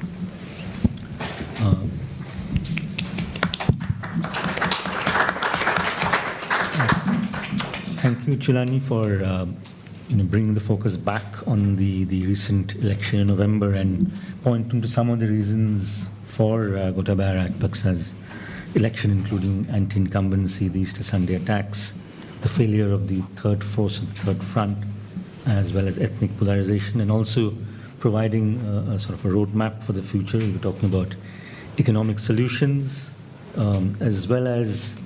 Thank you. thank you, Chulani, for bringing the focus back on the recent election in November and pointing to some of the reasons for Gotabaya Rajapaksa's election, including anti-incumbency, the Easter Sunday attacks, the failure of the third force of the third front, as well as ethnic polarization, and also providing a sort of a roadmap for the future. We were talking about economic solutions, as well as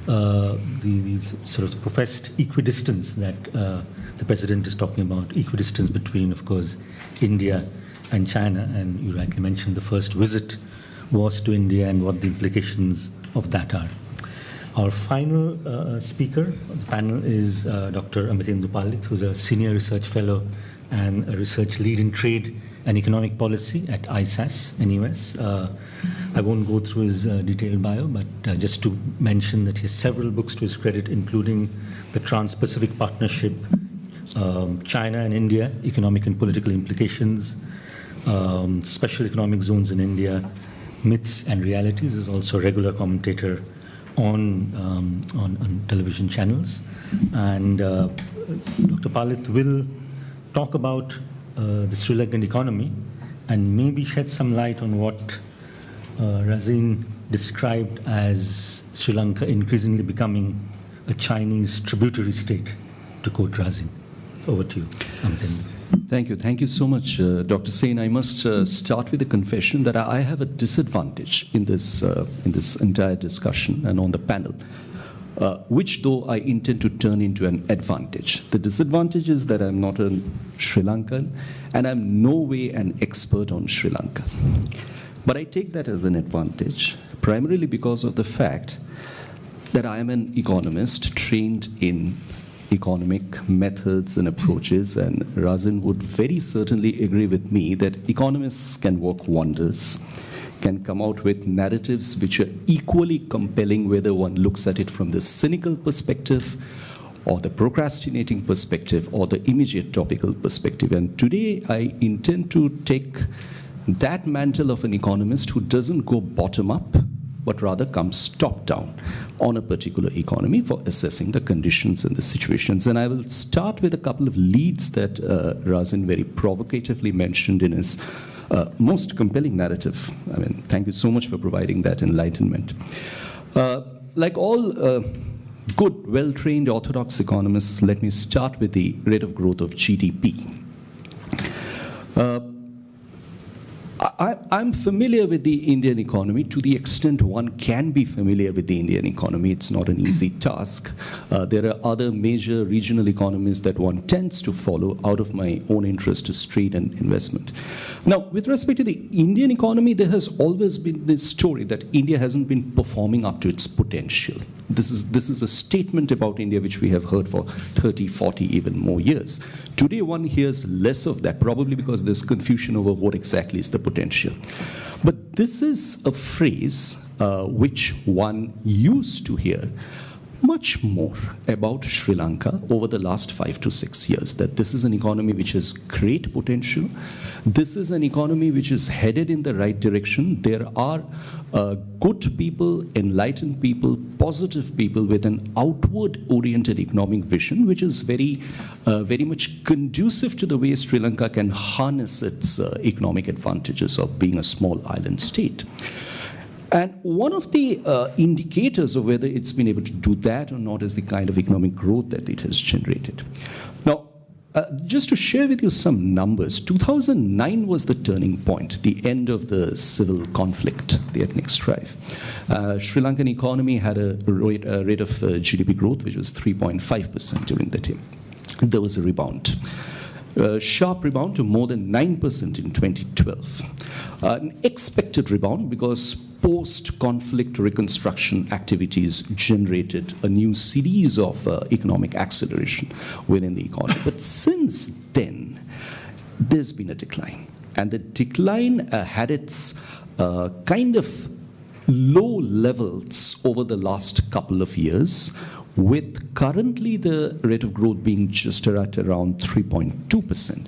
the sort of professed equidistance that the president is talking about, equidistance between, of course, India and China. And you rightly mentioned the first visit was to India and what the implications of that are. Our final speaker on the panel is Dr. Amitendra Palit, who's a senior research fellow and a research lead in trade and economic policy at ISAS, NUS. I won't go through his detailed bio, but just to mention that he has several books to his credit, including The Trans-Pacific Partnership, China and India, Economic and Political Implications, Special Economic Zones in India, Myths and Realities. He's also a regular commentator on television channels. And Dr. Palit will talk about the Sri Lankan economy and maybe shed some light on what Razin described as Sri Lanka increasingly becoming a Chinese tributary state, to quote Razin. Over to you, Amitendra. Thank you. Thank you so much, Dr. Sain. I must start with a confession that I have a disadvantage in this entire discussion and on the panel, which though I intend to turn into an advantage. The disadvantage is that I'm not a Sri Lankan and I'm no way an expert on Sri Lanka. But I take that as an advantage, primarily because of the fact that I am an economist trained in economic methods and approaches, and Razin would very certainly agree with me that economists can work wonders, can come out with narratives which are equally compelling whether one looks at it from the cynical perspective or the procrastinating perspective or the immediate topical perspective. And today I intend to take that mantle of an economist who doesn't go bottom up, but rather comes top down on a particular economy for assessing the conditions and the situations. And I will start with a couple of leads that Razin very provocatively mentioned in his most compelling narrative. I mean, thank you so much for providing that enlightenment. Like all good, well-trained orthodox economists, let me start with the rate of growth of GDP. I'm familiar with the Indian economy to the extent one can be familiar with the Indian economy. It's not an easy task. There are other major regional economies that one tends to follow. Out of my own interest is trade and investment. Now, with respect to the Indian economy, there has always been this story that India hasn't been performing up to its potential. This is a statement about India which we have heard for 30, 40, even more years. Today one hears less of that, probably because there's confusion over what exactly is the potential. But this is a phrase which one used to hear much more about Sri Lanka over the last 5 to 6 years, that this is an economy which has great potential. This is an economy which is headed in the right direction. There are good people, enlightened people, positive people with an outward-oriented economic vision, which is very much conducive to the way Sri Lanka can harness its economic advantages of being a small island state. And one of the indicators of whether it's been able to do that or not is the kind of economic growth that it has generated. Now, just to share with you some numbers, 2009 was the turning point, the end of the civil conflict, the ethnic strife. Sri Lankan economy had a rate of GDP growth which was 3.5% during that year. There was a rebound. Sharp rebound to more than 9% in 2012. An expected rebound because post-conflict reconstruction activities generated a new series of economic acceleration within the economy. But since then, there's been a decline. And the decline had its kind of low levels over the last couple of years, with currently the rate of growth being just at around 3.2%,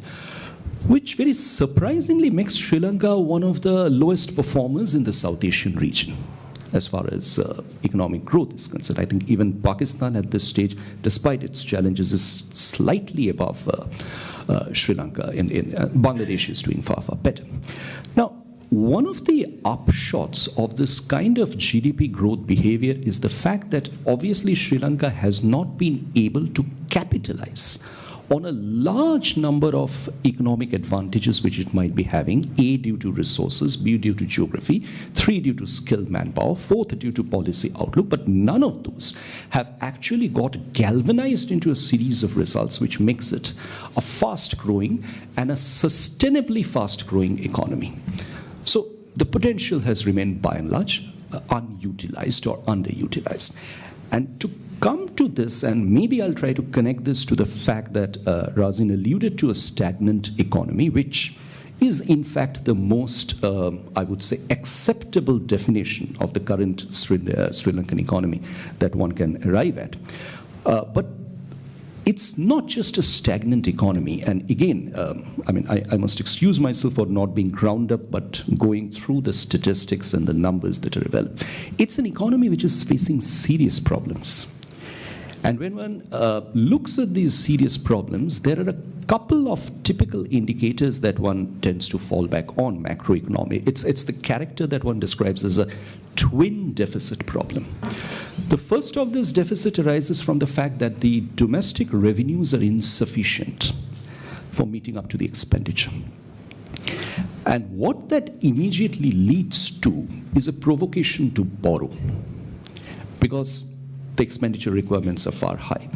which very surprisingly makes Sri Lanka one of the lowest performers in the South Asian region. as far as economic growth is concerned. I think even Pakistan at this stage, despite its challenges, is slightly above Sri Lanka. Bangladesh is doing far, far better. Now, one of the upshots of this kind of GDP growth behavior is the fact that obviously Sri Lanka has not been able to capitalize on a large number of economic advantages which it might be having, A, due to resources, B, due to geography, 3, due to skilled manpower, 4th, due to policy outlook, but none of those have actually got galvanized into a series of results which makes it a fast-growing and a sustainably fast-growing economy. So the potential has remained by and large unutilized or underutilized. And to come to this, and maybe I'll try to connect this to the fact that Razin alluded to a stagnant economy, which is in fact the most, I would say, acceptable definition of the current Sri Lankan economy that one can arrive at. But it's not just a stagnant economy. And again, I must excuse myself for not being ground up, but going through the statistics and the numbers that are available. It's an economy which is facing serious problems. And when one looks at these serious problems, there are a couple of typical indicators that one tends to fall back on macroeconomy. It's the character that one describes as a twin deficit problem. The first of this deficit arises from the fact that the domestic revenues are insufficient for meeting up to the expenditure. And what that immediately leads to is a provocation to borrow, because the expenditure requirements are far high.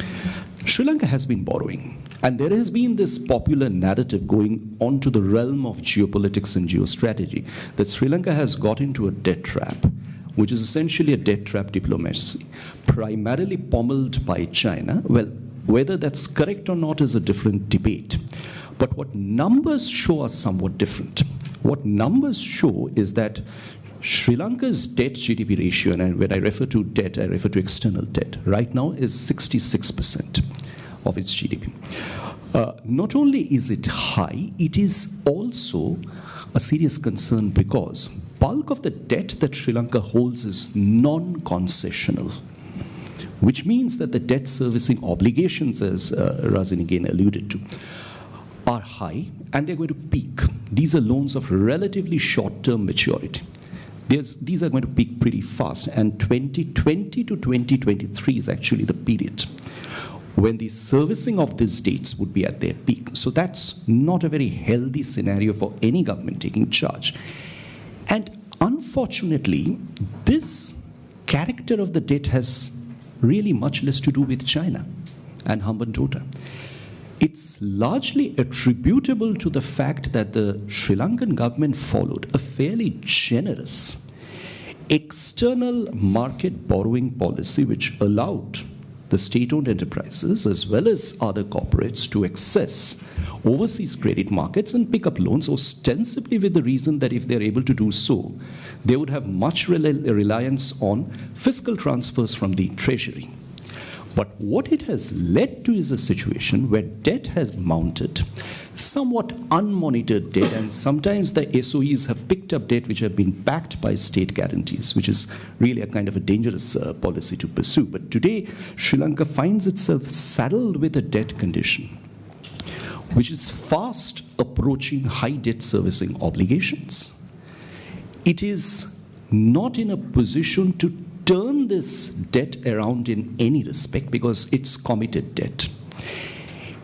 Sri Lanka has been borrowing, and there has been this popular narrative going on to the realm of geopolitics and geostrategy that Sri Lanka has got into a debt trap, which is essentially a debt trap diplomacy, primarily pommeled by China. Well, whether that's correct or not is a different debate. But what numbers show are somewhat different. What numbers show is that Sri Lanka's debt-GDP ratio, and when I refer to debt, I refer to external debt, right now is 66% of its GDP. Not only is it high, it is also a serious concern because bulk of the debt that Sri Lanka holds is non-concessional, which means that the debt servicing obligations, as Razin again alluded to, are high and they're going to peak. These are loans of relatively short-term maturity. These are going to peak pretty fast, and 2020 to 2023 is actually the period when the servicing of these debts would be at their peak. So that's not a very healthy scenario for any government taking charge. And unfortunately, this character of the debt has really much less to do with China and Hambantota. It's largely attributable to the fact that the Sri Lankan government followed a fairly generous external market borrowing policy which allowed the state-owned enterprises as well as other corporates to access overseas credit markets and pick up loans, ostensibly with the reason that if they're able to do so, they would have much reliance on fiscal transfers from the treasury. But what it has led to is a situation where debt has mounted, somewhat unmonitored debt, and sometimes the SOEs have picked up debt which have been backed by state guarantees, which is really a kind of a dangerous policy to pursue. But today, Sri Lanka finds itself saddled with a debt condition, which is fast approaching high debt servicing obligations. It is not in a position to turn this debt around in any respect because it's committed debt.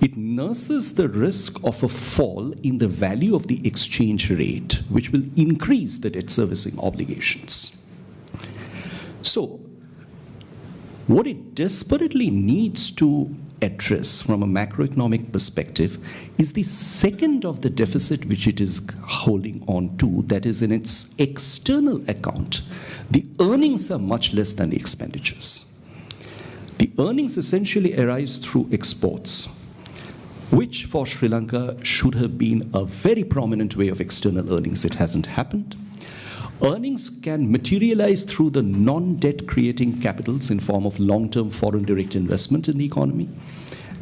It nurses the risk of a fall in the value of the exchange rate, which will increase the debt servicing obligations. So, what it desperately needs to address from a macroeconomic perspective is the second of the deficit which it is holding on to, that is in its external account. The earnings are much less than the expenditures. The earnings essentially arise through exports, which for Sri Lanka should have been a very prominent way of external earnings. It hasn't happened. Earnings can materialize through the non-debt creating capitals in form of long-term foreign direct investment in the economy.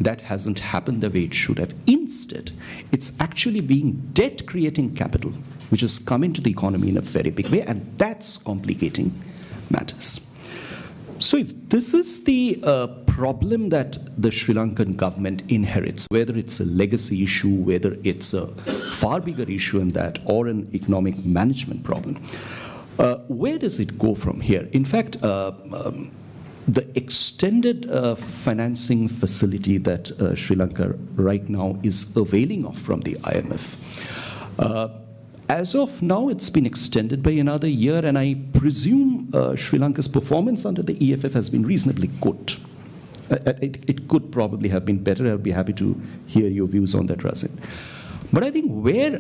That hasn't happened the way it should have. Instead, it's actually being debt creating capital which has come into the economy in a very big way, and that's complicating matters. So if this is the problem that the Sri Lankan government inherits, whether it's a legacy issue, whether it's a far bigger issue than that, or an economic management problem, where does it go from here? In fact, the extended financing facility that Sri Lanka right now is availing of from the IMF, as of now, it's been extended by another year, and I presume Sri Lanka's performance under the EFF has been reasonably good. It could probably have been better. I'd be happy to hear your views on that, Razin. But I think where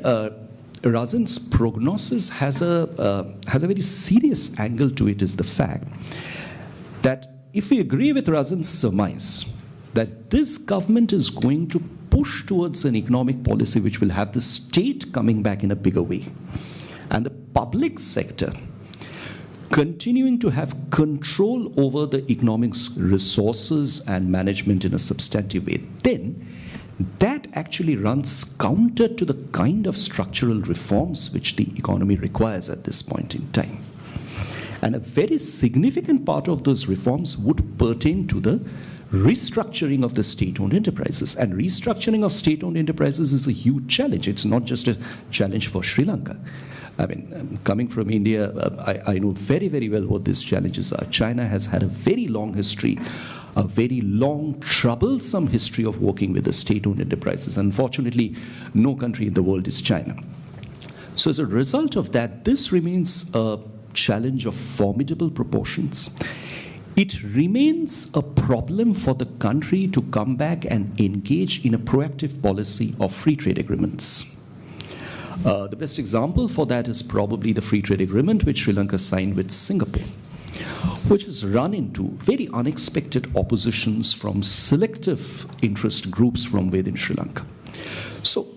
Razin's prognosis has a very serious angle to it is the fact that if we agree with Razin's surmise that this government is going to push towards an economic policy which will have the state coming back in a bigger way, and the public sector continuing to have control over the economic's resources and management in a substantive way, then that actually runs counter to the kind of structural reforms which the economy requires at this point in time. And a very significant part of those reforms would pertain to the restructuring of the state-owned enterprises. And restructuring of state-owned enterprises is a huge challenge. It's not just a challenge for Sri Lanka. I mean, coming from India, I know very, very well what these challenges are. China has had a very long history, a very long, troublesome history of working with the state-owned enterprises. Unfortunately, no country in the world is China. So as a result of that, this remains a challenge of formidable proportions. It remains a problem for the country to come back and engage in a proactive policy of free trade agreements. The best example for that is probably the free trade agreement which Sri Lanka signed with Singapore, which has run into very unexpected oppositions from selective interest groups from within Sri Lanka. So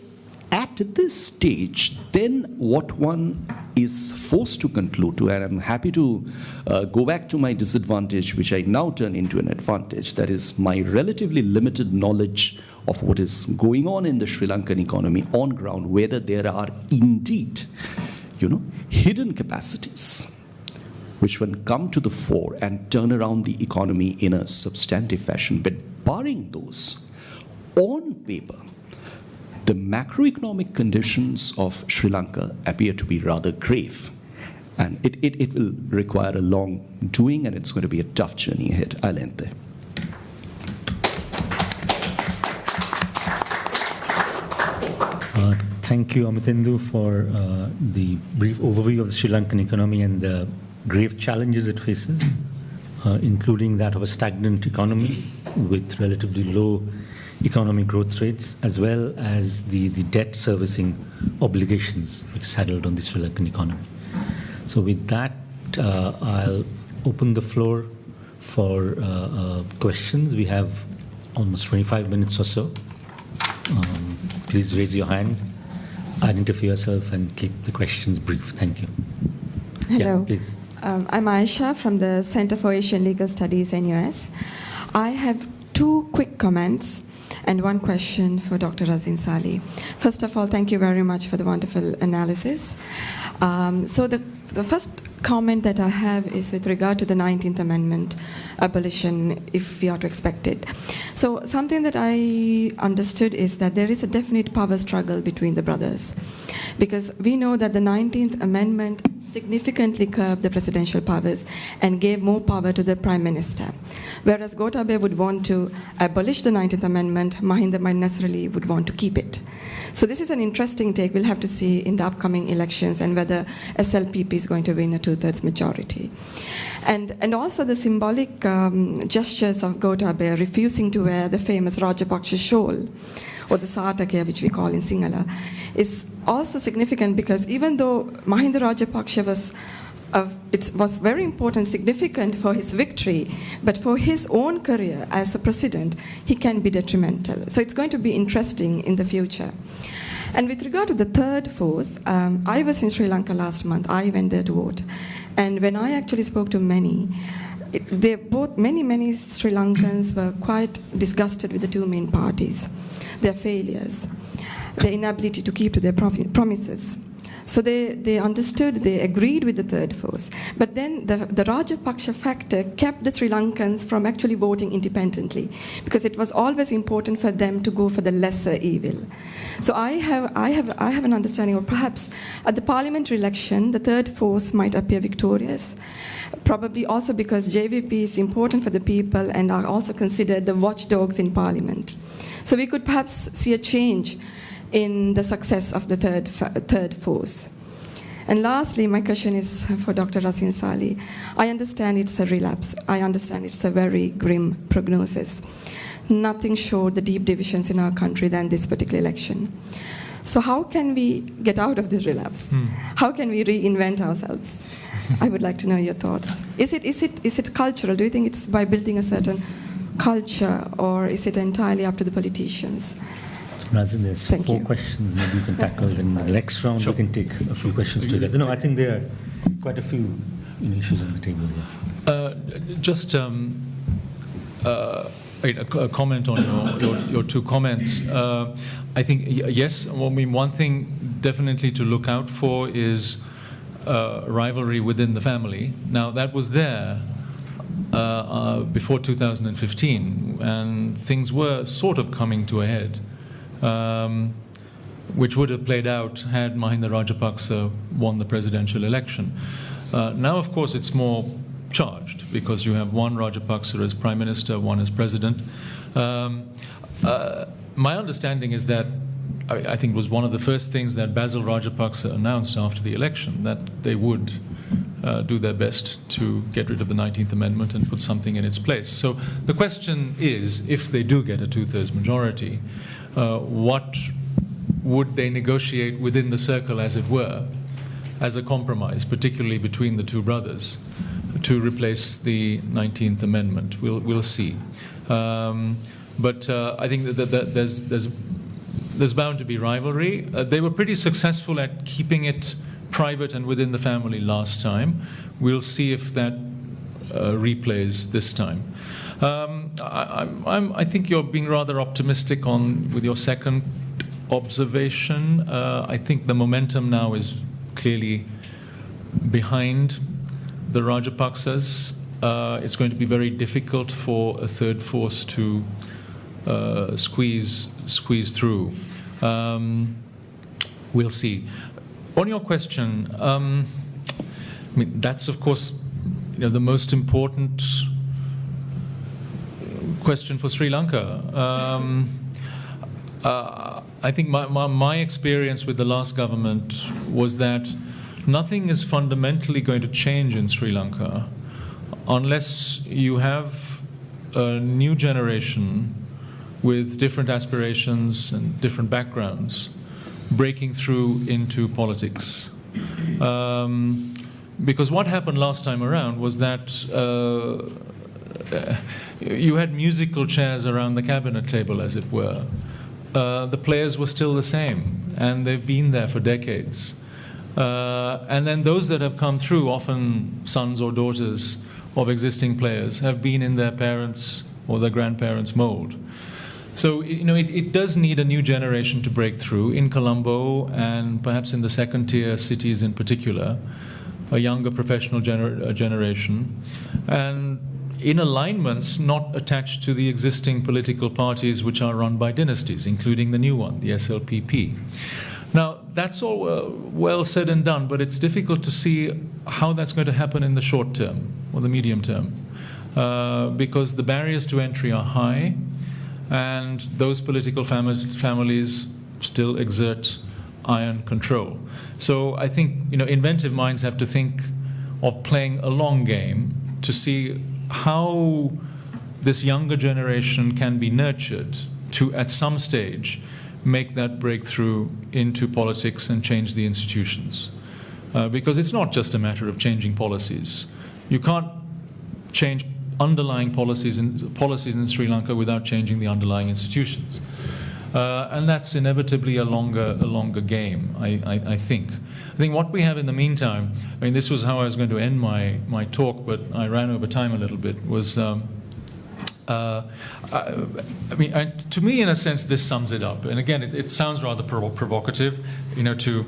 at this stage, then what one is forced to conclude to, and I'm happy to go back to my disadvantage, which I now turn into an advantage, that is my relatively limited knowledge of what is going on in the Sri Lankan economy on ground, whether there are indeed, hidden capacities which will come to the fore and turn around the economy in a substantive fashion. But barring those, on paper, the macroeconomic conditions of Sri Lanka appear to be rather grave. And it will require a long doing, and it's going to be a tough journey ahead. I'll end there. Thank you, Amitendu, for the brief overview of the Sri Lankan economy and the grave challenges it faces, including that of a stagnant economy with relatively low economic growth rates, as well as the debt servicing obligations which is saddled on the Sri Lankan economy. So with that, I'll open the floor for questions. We have almost 25 minutes or so. Please raise your hand, identify yourself, and keep the questions brief. Thank you. Hello. Yeah, please. I'm Aisha from the Center for Asian Legal Studies, NUS. I have two quick comments and one question for Dr. Razin Saleh. First of all, thank you very much for the wonderful analysis. So the first comment that I have is with regard to the 19th Amendment abolition, if we are to expect it. So something that I understood is that there is a definite power struggle between the brothers, because we know that the 19th Amendment significantly curbed the presidential powers and gave more power to the Prime Minister. Whereas Gotabaya would want to abolish the 19th Amendment, Mahinda might necessarily would want to keep it. So this is an interesting take. We'll have to see in the upcoming elections and whether SLPP is going to win a 2/3 majority. And also the symbolic gestures of Gotabaya refusing to wear the famous Rajapaksa shawl, or the Satake, which we call in Sinhala, is also significant because even though Mahinda Rajapaksa was very important, significant for his victory, but for his own career as a president, he can be detrimental. So it's going to be interesting in the future. And with regard to the third force, I was in Sri Lanka last month. I went there to vote. And when I actually spoke to many, many Sri Lankans were quite disgusted with the two main parties, their failures, their inability to keep to their promises. So they understood, they agreed with the third force. But then the Rajapaksa factor kept the Sri Lankans from actually voting independently, because it was always important for them to go for the lesser evil. So I have an understanding, or perhaps at the parliamentary election, the third force might appear victorious, probably also because JVP is important for the people and are also considered the watchdogs in parliament. So we could perhaps see a change in the success of the third force. And lastly, my question is for Dr. Razin Sali. I understand it's a relapse. I understand it's a very grim prognosis. Nothing showed the deep divisions in our country than this particular election. So how can we get out of this relapse? How can we reinvent ourselves? I would like to know your thoughts. Is it cultural? Do you think it's by building a certain culture, or is it entirely up to the politicians? Razin, there's Thank four you. questions maybe you can tackle. In the next round, we can take a few questions together. No, I think there are quite a few issues on the table here. Just a comment on your two comments. I think, yes, I mean, one thing definitely to look out for is rivalry within the family. Now, that was there before 2015, and things were sort of coming to a head, which would have played out had Mahinda Rajapaksa won the presidential election. Now, of course, it's more charged because you have one Rajapaksa as prime minister, one as president. My understanding is that I think it was one of the first things that Basil Rajapaksa announced after the election, that they would do their best to get rid of the 19th Amendment and put something in its place. So the question is, if they do get a two-thirds majority, what would they negotiate within the circle, as it were, as a compromise, particularly between the two brothers, to replace the 19th Amendment? We'll see. But I think that there's bound to be rivalry. They were pretty successful at keeping it private and within the family last time. We'll see if that replays this time. I think you're being rather optimistic with your second observation. I think the momentum now is clearly behind the Rajapaksas. It's going to be very difficult for a third force to squeeze through. We'll see. On your question, I mean, that's of course the most important question for Sri Lanka. I think my experience with the last government was that nothing is fundamentally going to change in Sri Lanka unless you have a new generation with different aspirations and different backgrounds breaking through into politics. Because what happened last time around was that you had musical chairs around the cabinet table, as it were. The players were still the same, and they've been there for decades. And then those that have come through, often sons or daughters of existing players, have been in their parents' or their grandparents' mold. So, it does need a new generation to break through in Colombo and perhaps in the second-tier cities in particular, a younger professional generation, and in alignments not attached to the existing political parties which are run by dynasties, including the new one, the SLPP. Now, that's all well said and done, but it's difficult to see how that's going to happen in the short term or the medium term, because the barriers to entry are high, and those political families still exert iron control. So I think inventive minds have to think of playing a long game to see how this younger generation can be nurtured to, at some stage, make that breakthrough into politics and change the institutions. Because it's not just a matter of changing policies. You can't change underlying policies in Sri Lanka without changing the underlying institutions. And that's inevitably a longer game, I think. I think what we have in the meantime, I mean, this was how I was going to end my talk, but I ran over time a little bit, was I mean, to me, in a sense, this sums it up. And again, it sounds rather provocative. You know, to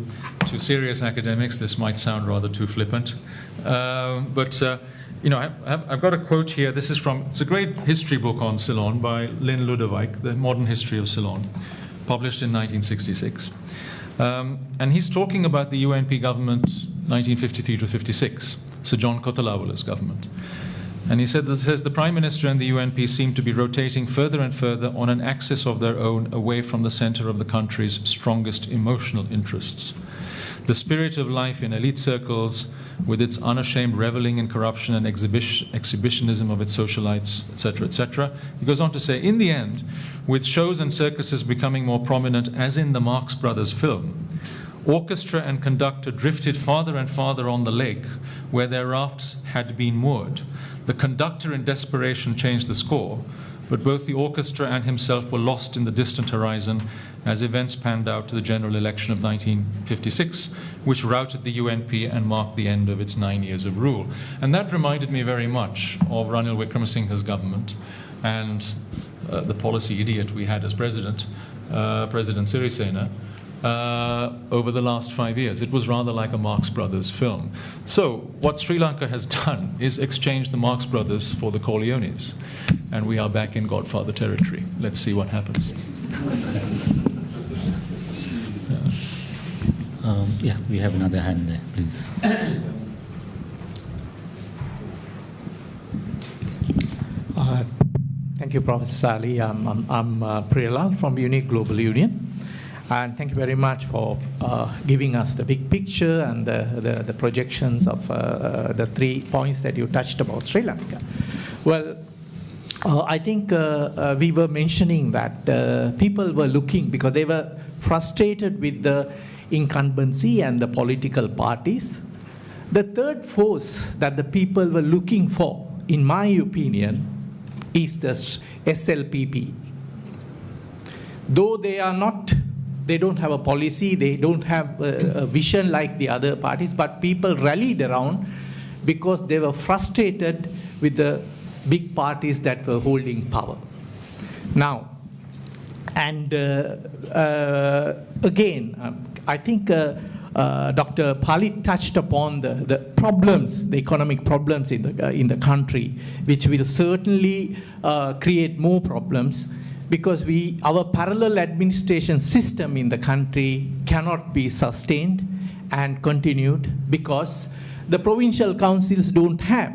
serious academics, this might sound rather too flippant. But you know, I've got a quote here. This is from, it's a great history book on Ceylon by Lynn Ludewijk, The Modern History of Ceylon, published in 1966. And he's talking about the UNP government 1953 to 56, Sir John Kotalawala's government. And he says the Prime Minister and the UNP seem to be rotating further and further on an axis of their own away from the center of the country's strongest emotional interests. The spirit of life in elite circles, with its unashamed reveling in corruption and exhibitionism of its socialites, etc., etc. He goes on to say, in the end, with shows and circuses becoming more prominent, as in the Marx Brothers film, orchestra and conductor drifted farther and farther on the lake where their rafts had been moored. The conductor in desperation changed the score, but both the orchestra and himself were lost in the distant horizon as events panned out to the general election of 1956, which routed the UNP and marked the end of its 9 years of rule. And that reminded me very much of Ranil Wickremesinghe's government and the policy idiot we had as president, President Sirisena, over the last 5 years. It was rather like a Marx Brothers film. So what Sri Lanka has done is exchange the Marx Brothers for the Corleones. And we are back in Godfather territory. Let's see what happens. Yeah, we have another hand there, please. Thank you, Professor Sali. I'm Priyalal from Unique Global Union. And thank you very much for giving us the big picture and the projections of the 3 points that you touched about Sri Lanka. Well, I think we were mentioning that people were looking, because they were frustrated with the incumbency and the political parties. The third force that the people were looking for, in my opinion, is the SLPP. Though they don't have a policy, they don't have a vision like the other parties, but people rallied around because they were frustrated with the big parties that were holding power. Now, and again, I think Dr. Palit touched upon the problems, the economic problems in the country, which will certainly create more problems, because our parallel administration system in the country cannot be sustained and continued, because the provincial councils don't have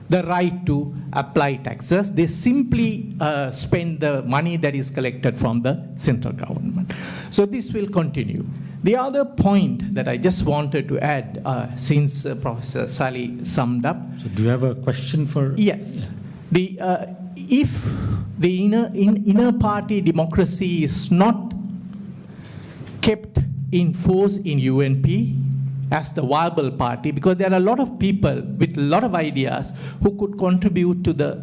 the right to apply taxes. They simply spend the money that is collected from the central government. So this will continue. The other point that I just wanted to add, since Professor Sali summed up. So do you have a question for? Yes. If the inner party democracy is not kept in force in UNP as the viable party, because there are a lot of people with a lot of ideas who could contribute to the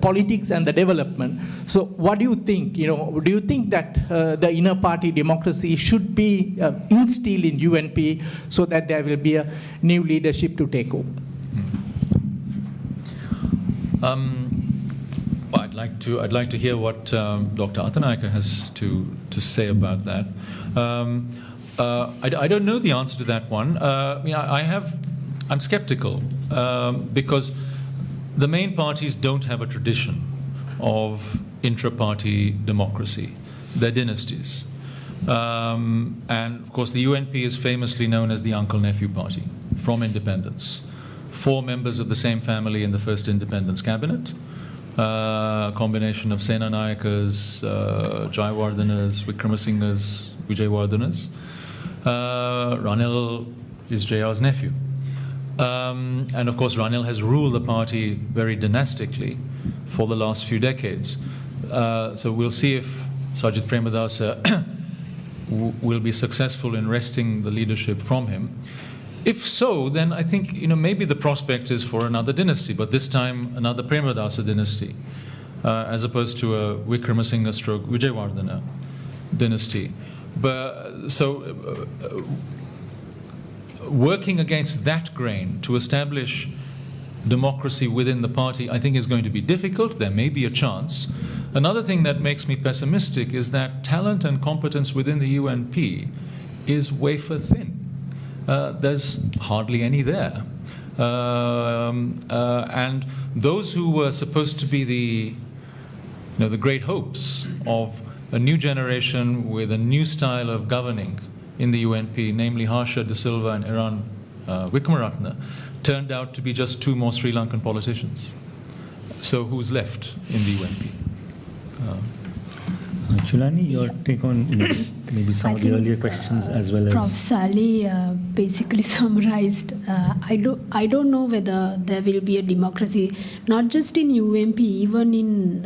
politics and the development. So what do you think? Do you think that the inner party democracy should be instilled in UNP so that there will be a new leadership to take over? Well, I'd like to hear what Dr. Athanayake has to say about that. I don't know the answer to that one. I'm skeptical because the main parties don't have a tradition of intra-party democracy. They're dynasties. And of course, the UNP is famously known as the uncle-nephew party from independence. 4 members of the same family in the first independence cabinet. A combination of Sena Nayakas, Jayawardhanas, Wickremesinghes, Vijayawardhanas. Ranil is JR's nephew. And of course, Ranil has ruled the party very dynastically for the last few decades. So we'll see if Sajid Premadasa will be successful in wresting the leadership from him. If so, then I think maybe the prospect is for another dynasty, but this time another Premadasa dynasty, as opposed to a Wickremesinghe stroke Vijayawardhana dynasty. But so working against that grain to establish democracy within the party, I think is going to be difficult. There may be a chance. Another thing that makes me pessimistic is that talent and competence within the UNP is wafer thin. There's hardly any there. And those who were supposed to be the great hopes of a new generation with a new style of governing in the UNP, namely Harsha De Silva and Iran Wickramaratne, turned out to be just two more Sri Lankan politicians. So who's left in the UNP? Chulani, your take on maybe some of the earlier questions as well as... Prof. Sally basically summarized. I don't know whether there will be a democracy, not just in UMP, even in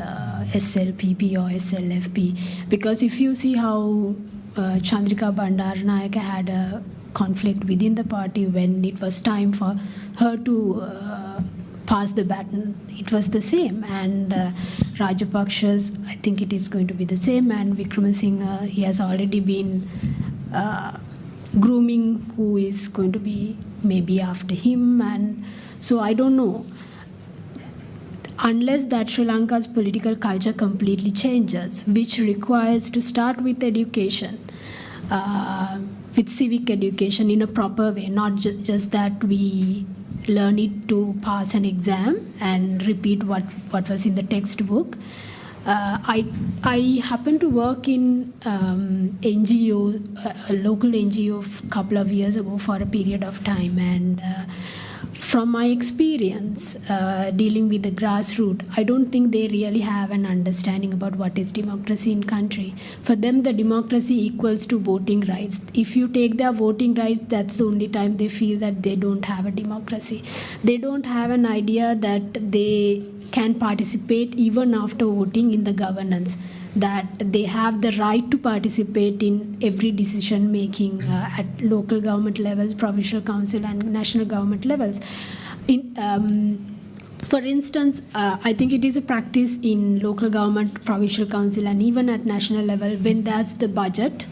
SLPP or SLFP. Because if you see how Chandrika Bandaranaike had a conflict within the party when it was time for her to pass the baton, it was the same. And Rajapaksa's, I think it is going to be the same. And Wickramasinghe, he has already been grooming who is going to be maybe after him. And so I don't know. Unless that Sri Lanka's political culture completely changes, which requires to start with education, with civic education in a proper way, not just that we learn it to pass an exam and repeat what was in the textbook. I happened to work in NGO, a local NGO a couple of years ago for a period of time, and from my experience dealing with the grassroots, I don't think they really have an understanding about what is democracy in country. For them, the democracy equals to voting rights. If you take their voting rights, that's the only time they feel that they don't have a democracy. They don't have an idea that they can participate even after voting in the governance, that they have the right to participate in every decision making at local government levels, provincial council and national government levels. For instance, I think it is a practice in local government, provincial council and even at national level, when there's the budget,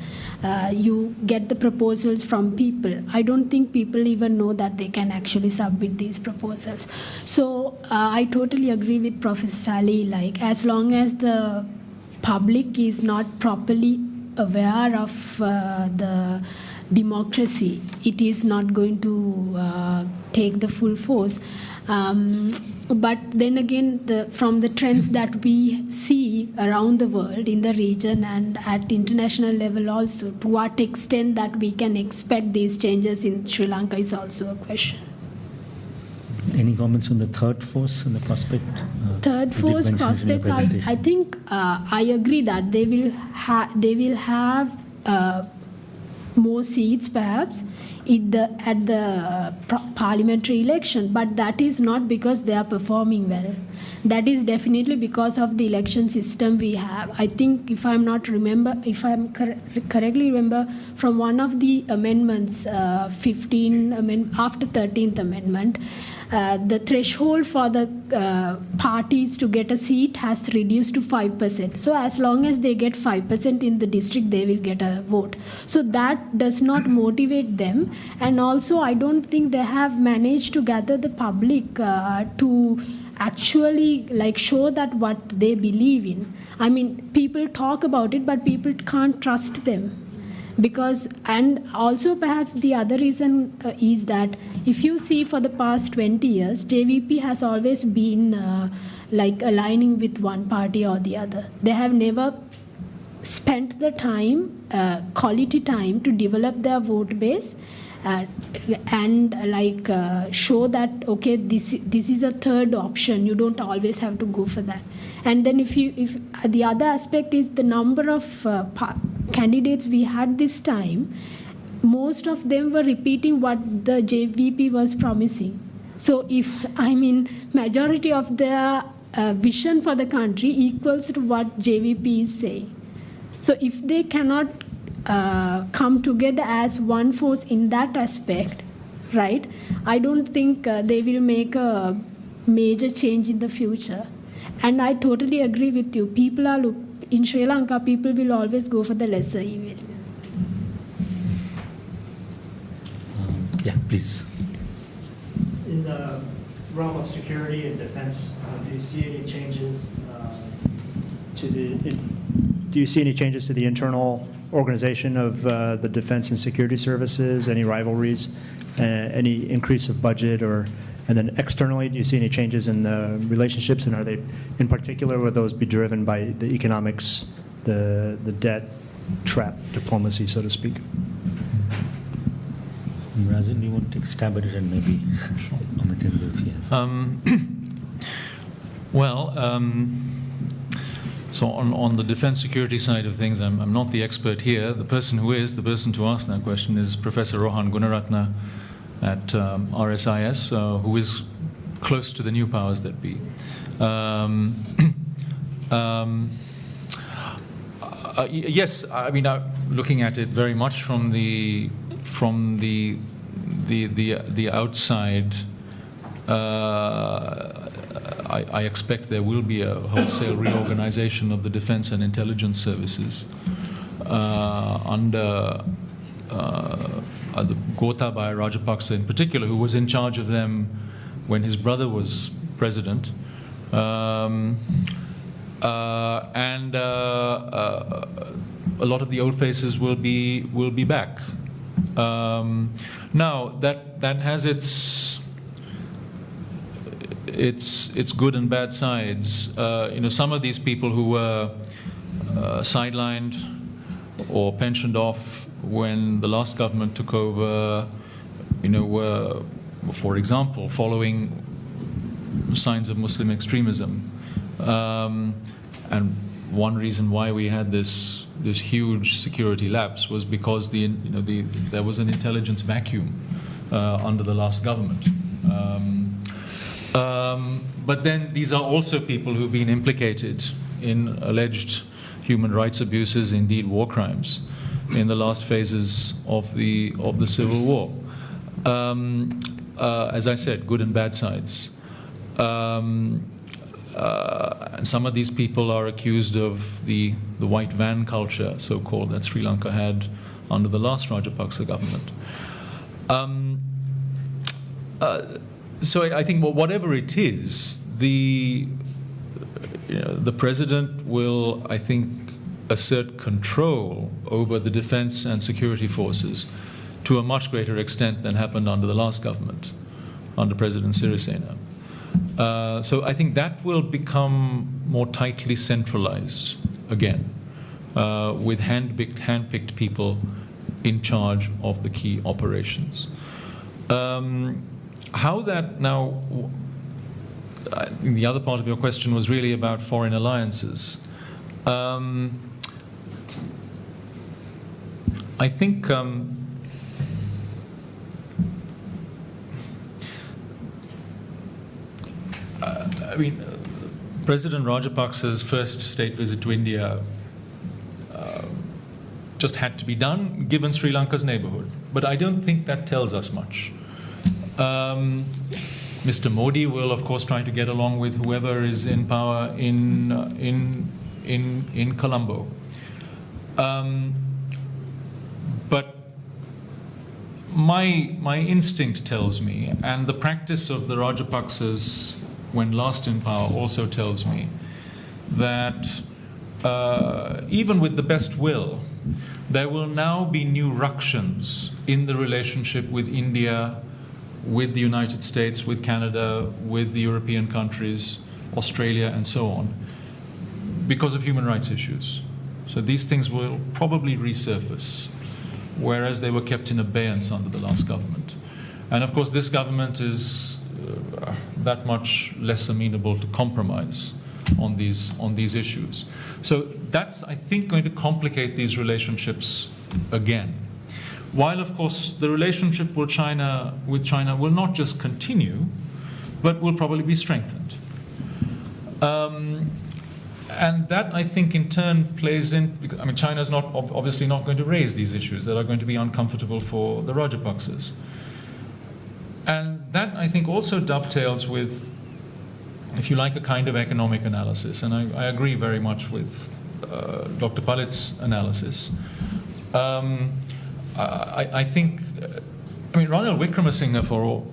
you get the proposals from people. I don't think people even know that they can actually submit these proposals. So I totally agree with Professor Sally, like as long as the public is not properly aware of the democracy, it is not going to take the full force. But then again, from the trends that we see around the world, in the region and at international level also, to what extent that we can expect these changes in Sri Lanka is also a question. Any comments on the third force and the prospect? Third force prospect, I think I agree that they will have more seats perhaps at the parliamentary election, but that is not because they are performing well. That is definitely because of the election system we have. I think if I'm correctly remember from one of the amendments, after 13th amendment, the threshold for the parties to get a seat has reduced to 5%. So as long as they get 5% in the district, they will get a vote. So that does not motivate them. And also, I don't think they have managed to gather the public to actually show that what they believe in. I mean, people talk about it, but people can't trust them. And also perhaps the other reason is that if you see for the past 20 years, JVP has always been aligning with one party or the other. They have never spent the time, quality time to develop their vote base and show that, okay, this is a third option. You don't always have to go for that. And then if the other aspect is the number of candidates we had this time, most of them were repeating what the JVP was promising. So majority of their vision for the country equals to what JVP is saying. So if they cannot come together as one force in that aspect, right, I don't think they will make a major change in the future. And I totally agree with you. In Sri Lanka, people will always go for the lesser evil. Yeah, please. In the realm of security and defense, do you see any changes do you see any changes to the internal organization of the defense and security services? Any rivalries? Any increase of budget? And then externally, do you see any changes in the relationships? And are they, in particular, would those be driven by the economics, the debt trap diplomacy, so to speak? Razin, you want to take a stab at it, and maybe Amitabh, if he has. So on the defense security side of things, I'm not the expert here. The person who is, the person to ask that question is Professor Rohan Gunaratna at RSIS, who is close to the new powers that be. Yes, I mean, looking at it very much from the outside, I expect there will be a wholesale reorganization of the defense and intelligence services under the Gotabaya Rajapaksa in particular, who was in charge of them when his brother was president. And a lot of the old faces will be back. Now that has its good and bad sides. Some of these people who were sidelined or pensioned off when the last government took over, were, for example, following signs of Muslim extremism. And one reason why we had this huge security lapse was because there was an intelligence vacuum under the last government. But then these are also people who've been implicated in alleged human rights abuses, indeed war crimes, in the last phases of the civil war. As I said, good and bad sides. Some of these people are accused of the white van culture, so-called, that Sri Lanka had under the last Rajapaksa government. So I think whatever it is, the president will, I think, assert control over the defense and security forces to a much greater extent than happened under the last government, under President Sirisena. So I think that will become more tightly centralized again, with hand-picked people in charge of the key operations. How that now, I think the other part of your question was really about foreign alliances. I think President Rajapaksa's first state visit to India just had to be done, given Sri Lanka's neighborhood. But I don't think that tells us much. Mr. Modi will, of course, try to get along with whoever is in power in Colombo. But my instinct tells me, and the practice of the Rajapaksas when last in power also tells me, that even with the best will, there will now be new ructions in the relationship with India, with the United States, with Canada, with the European countries, Australia, and so on, because of human rights issues. So these things will probably resurface, whereas they were kept in abeyance under the last government. And of course, this government is that much less amenable to compromise on these issues. So that's, I think, going to complicate these relationships again. While, of course, the relationship with China will not just continue, but will probably be strengthened. And that, I think, in turn plays in, I mean, China is obviously not going to raise these issues that are going to be uncomfortable for the Rajapaksas. And that, I think, also dovetails with, if you like, a kind of economic analysis. And I agree very much with Dr. Palit's analysis. I think, Ranil Wickremesinghe, for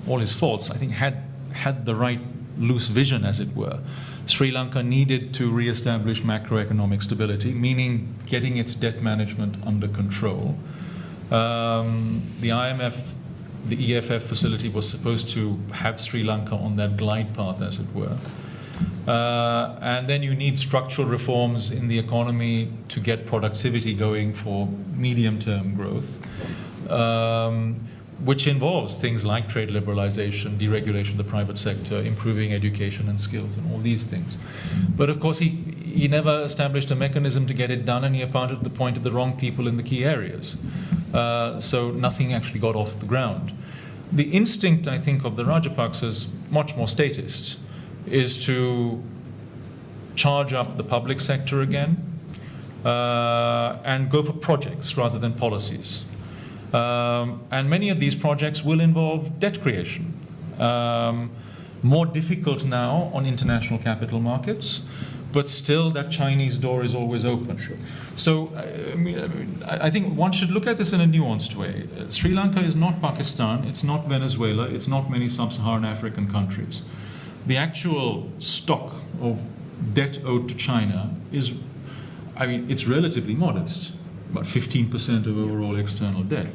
all his faults, I think had had the right loose vision, as it were. Sri Lanka needed to re-establish macroeconomic stability, meaning getting its debt management under control. The IMF, the EFF facility was supposed to have Sri Lanka on that glide path, as it were. And then you need structural reforms in the economy to get productivity going for medium-term growth, which involves things like trade liberalization, deregulation of the private sector, improving education and skills, and all these things. But of course, he never established a mechanism to get it done, and he appointed the wrong people in the key areas. So nothing actually got off the ground. The instinct, I think, of the Rajapaksas, much more statist, is to charge up the public sector again and go for projects rather than policies. And many of these projects will involve debt creation. More difficult now on international capital markets, but still that Chinese door is always open. So I think one should look at this in a nuanced way. Sri Lanka is not Pakistan, it's not Venezuela, it's not many sub-Saharan African countries. The actual stock of debt owed to China is, it's relatively modest, about 15% of overall external debt.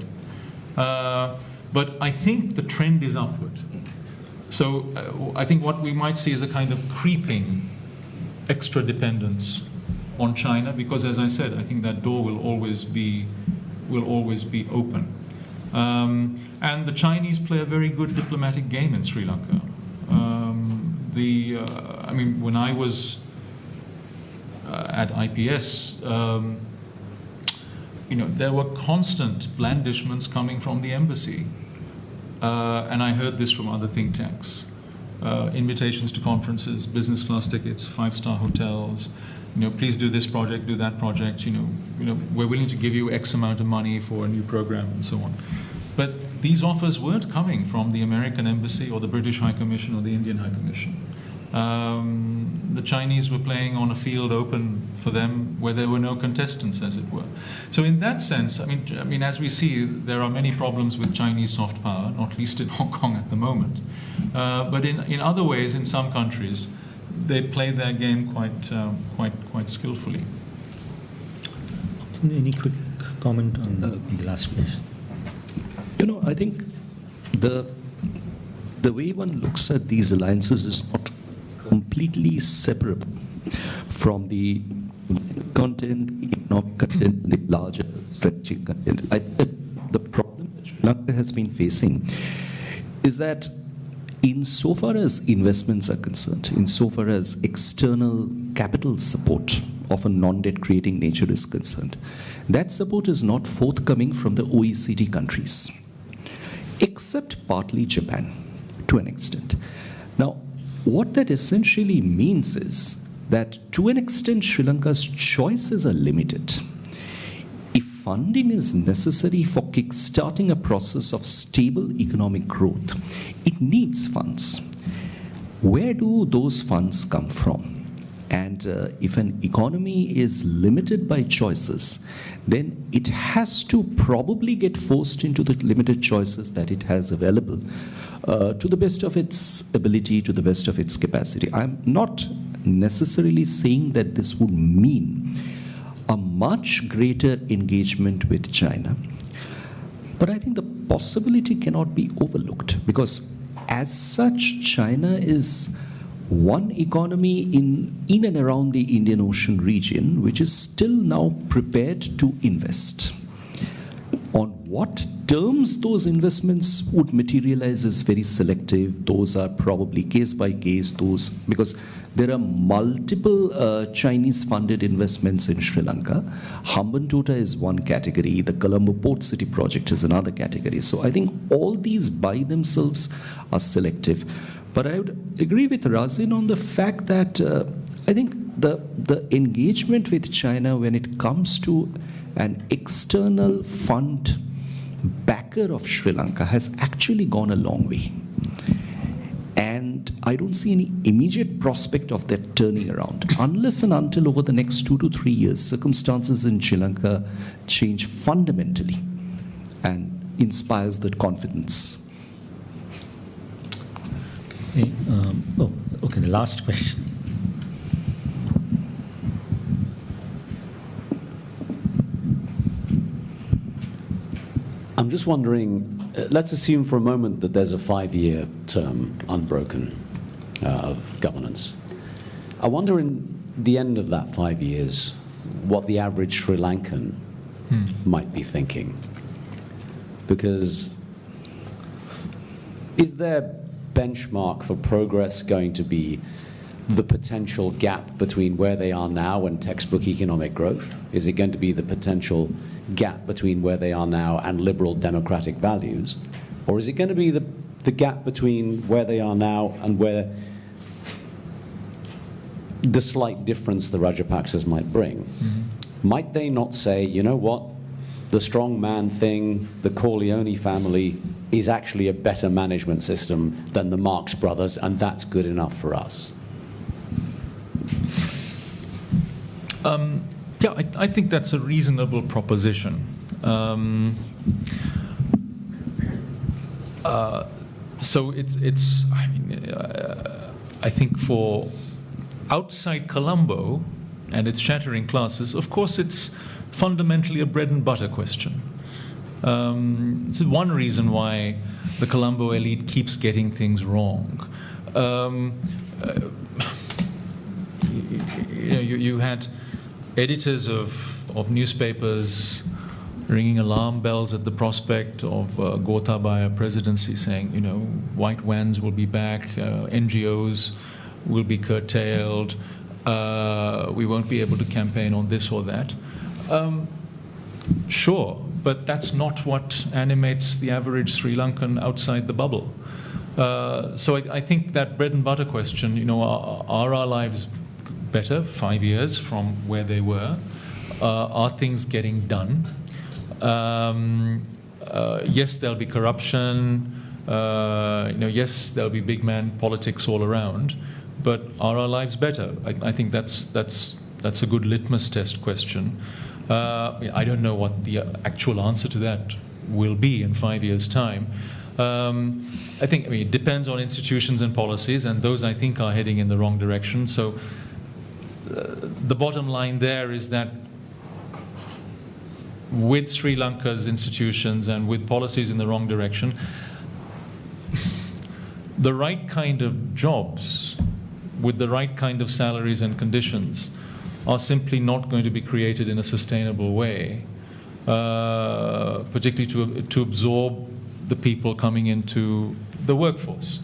But I think the trend is upward. So I think what we might see is a kind of creeping extra dependence on China, because as I said, I think that door will always be open. And the Chinese play a very good diplomatic game in Sri Lanka. When I was at IPS, there were constant blandishments coming from the embassy. And I heard this from other think tanks. Invitations to conferences, business class tickets, 5-star hotels, please do this project, do that project, we're willing to give you X amount of money for a new program and so on. But these offers weren't coming from the American embassy or the British High Commission or the Indian High Commission. The Chinese were playing on a field open for them where there were no contestants, as it were. So in that sense, as we see, there are many problems with Chinese soft power, not least in Hong Kong at the moment. But in other ways, in some countries, they play their game quite skillfully. Any quick comment on the last question? I think the way one looks at these alliances is not completely separable from the content, economic content, the larger strategic content. I think the problem that Sri Lanka has been facing is that insofar as investments are concerned, insofar as external capital support of a non-debt creating nature is concerned, that support is not forthcoming from the OECD countries, except partly Japan, to an extent. Now, what that essentially means is that, to an extent, Sri Lanka's choices are limited. If funding is necessary for kickstarting a process of stable economic growth, it needs funds. Where do those funds come from? And if an economy is limited by choices, then it has to probably get forced into the limited choices that it has available to the best of its ability, to the best of its capacity. I'm not necessarily saying that this would mean a much greater engagement with China. But I think the possibility cannot be overlooked, because as such, China is one economy in and around the Indian Ocean region which is still now prepared to invest. On what terms those investments would materialize is very selective. Those are probably case by case, because there are multiple Chinese-funded investments in Sri Lanka. Hambantota is one category. The Colombo Port City project is another category. So I think all these by themselves are selective. But I would agree with Razin on the fact that I think the engagement with China when it comes to an external fund backer of Sri Lanka has actually gone a long way. And I don't see any immediate prospect of that turning around, unless and until over the next 2 to 3 years, circumstances in Sri Lanka change fundamentally and inspires that confidence. Okay, the last question. I'm just wondering, let's assume for a moment that there's a 5-year term unbroken of governance. I wonder in the end of that 5 years what the average Sri Lankan might be thinking. Because is their benchmark for progress going to be the potential gap between where they are now and textbook economic growth? Is it going to be the potential gap between where they are now and liberal democratic values? Or is it going to be the gap between where they are now and where the slight difference the Rajapaksas might bring? Mm-hmm. Might they not say, you know what, the strong man thing, the Corleone family, is actually a better management system than the Marx brothers, and that's good enough for us? Yeah, I think that's a reasonable proposition. So it's. I mean, I think for outside Colombo and its shattering classes, of course, it's fundamentally a bread and butter question. It's one reason why the Colombo elite keeps getting things wrong. You had editors of newspapers ringing alarm bells at the prospect of Gotabaya presidency, saying, white vans will be back, NGOs will be curtailed, we won't be able to campaign on this or that. Sure, but that's not what animates the average Sri Lankan outside the bubble. So I think that bread and butter question, are our lives better 5 years from where they were? Are things getting done? Yes, there'll be corruption. Yes, there'll be big man politics all around. But are our lives better? I think that's a good litmus test question. I don't know what the actual answer to that will be in 5 years' time. I think it depends on institutions and policies, and those I think are heading in the wrong direction. So the bottom line there is that with Sri Lanka's institutions and with policies in the wrong direction, the right kind of jobs with the right kind of salaries and conditions are simply not going to be created in a sustainable way, particularly to absorb the people coming into the workforce.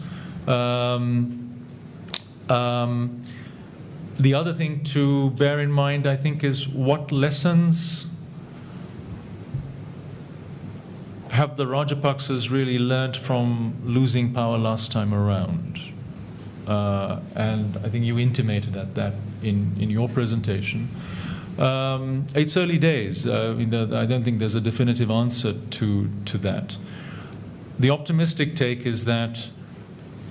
The other thing to bear in mind, I think, is what lessons have the Rajapaksas really learned from losing power last time around? And I think you intimated at that in your presentation. It's early days. I don't think there's a definitive answer to that. The optimistic take is that,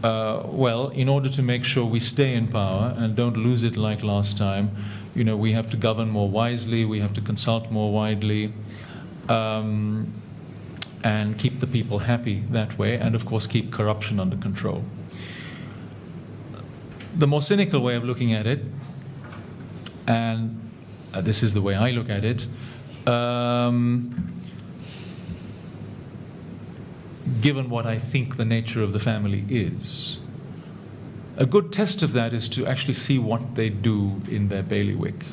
in order to make sure we stay in power and don't lose it like last time, we have to govern more wisely, we have to consult more widely, and keep the people happy that way, and of course keep corruption under control. The more cynical way of looking at it, and this is the way I look at it, given what I think the nature of the family is, a good test of that is to actually see what they do in their bailiwick,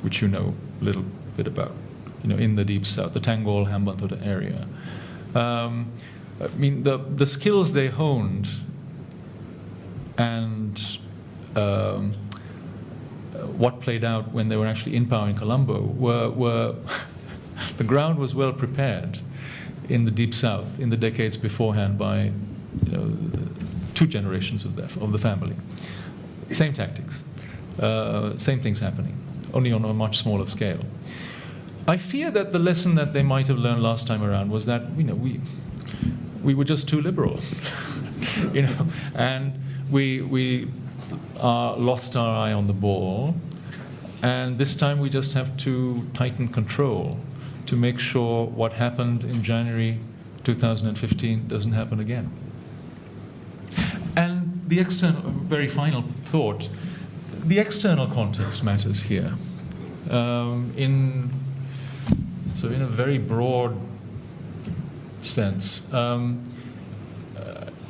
which you know a little bit about, in the deep south, the Tangol Hambantota area. The skills they honed and what played out when they were actually in power in Colombo were the ground was well prepared in the deep south in the decades beforehand by 2 generations of the family. Same tactics, same things happening, only on a much smaller scale. I fear that the lesson that they might have learned last time around was that we were just too liberal, and we lost our eye on the ball, and this time we just have to tighten control to make sure what happened in January 2015 doesn't happen again. And the external, very final thought, the external context matters here. In a very broad sense,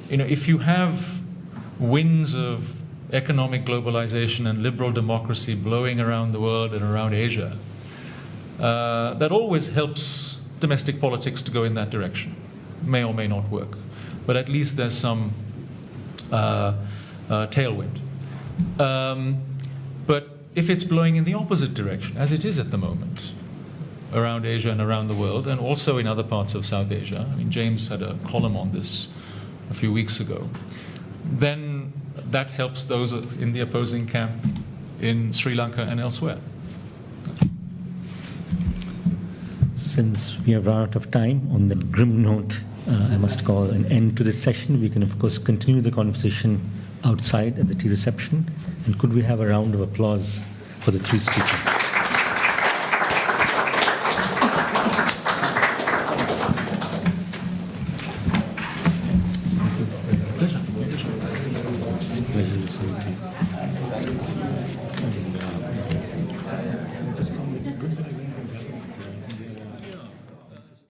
if you have winds of economic globalization and liberal democracy blowing around the world and around Asia, that always helps domestic politics to go in that direction. May or may not work, but at least there's some tailwind. But if it's blowing in the opposite direction, as it is at the moment, around Asia and around the world, and also in other parts of South Asia, I mean, James had a column on this a few weeks ago, then that helps those in the opposing camp in Sri Lanka and elsewhere. Since we have run out of time, on that grim note, I must call an end to this session. We can, of course, continue the conversation outside at the tea reception. And could we have a round of applause for the three speakers? Pleasure. Pleasure.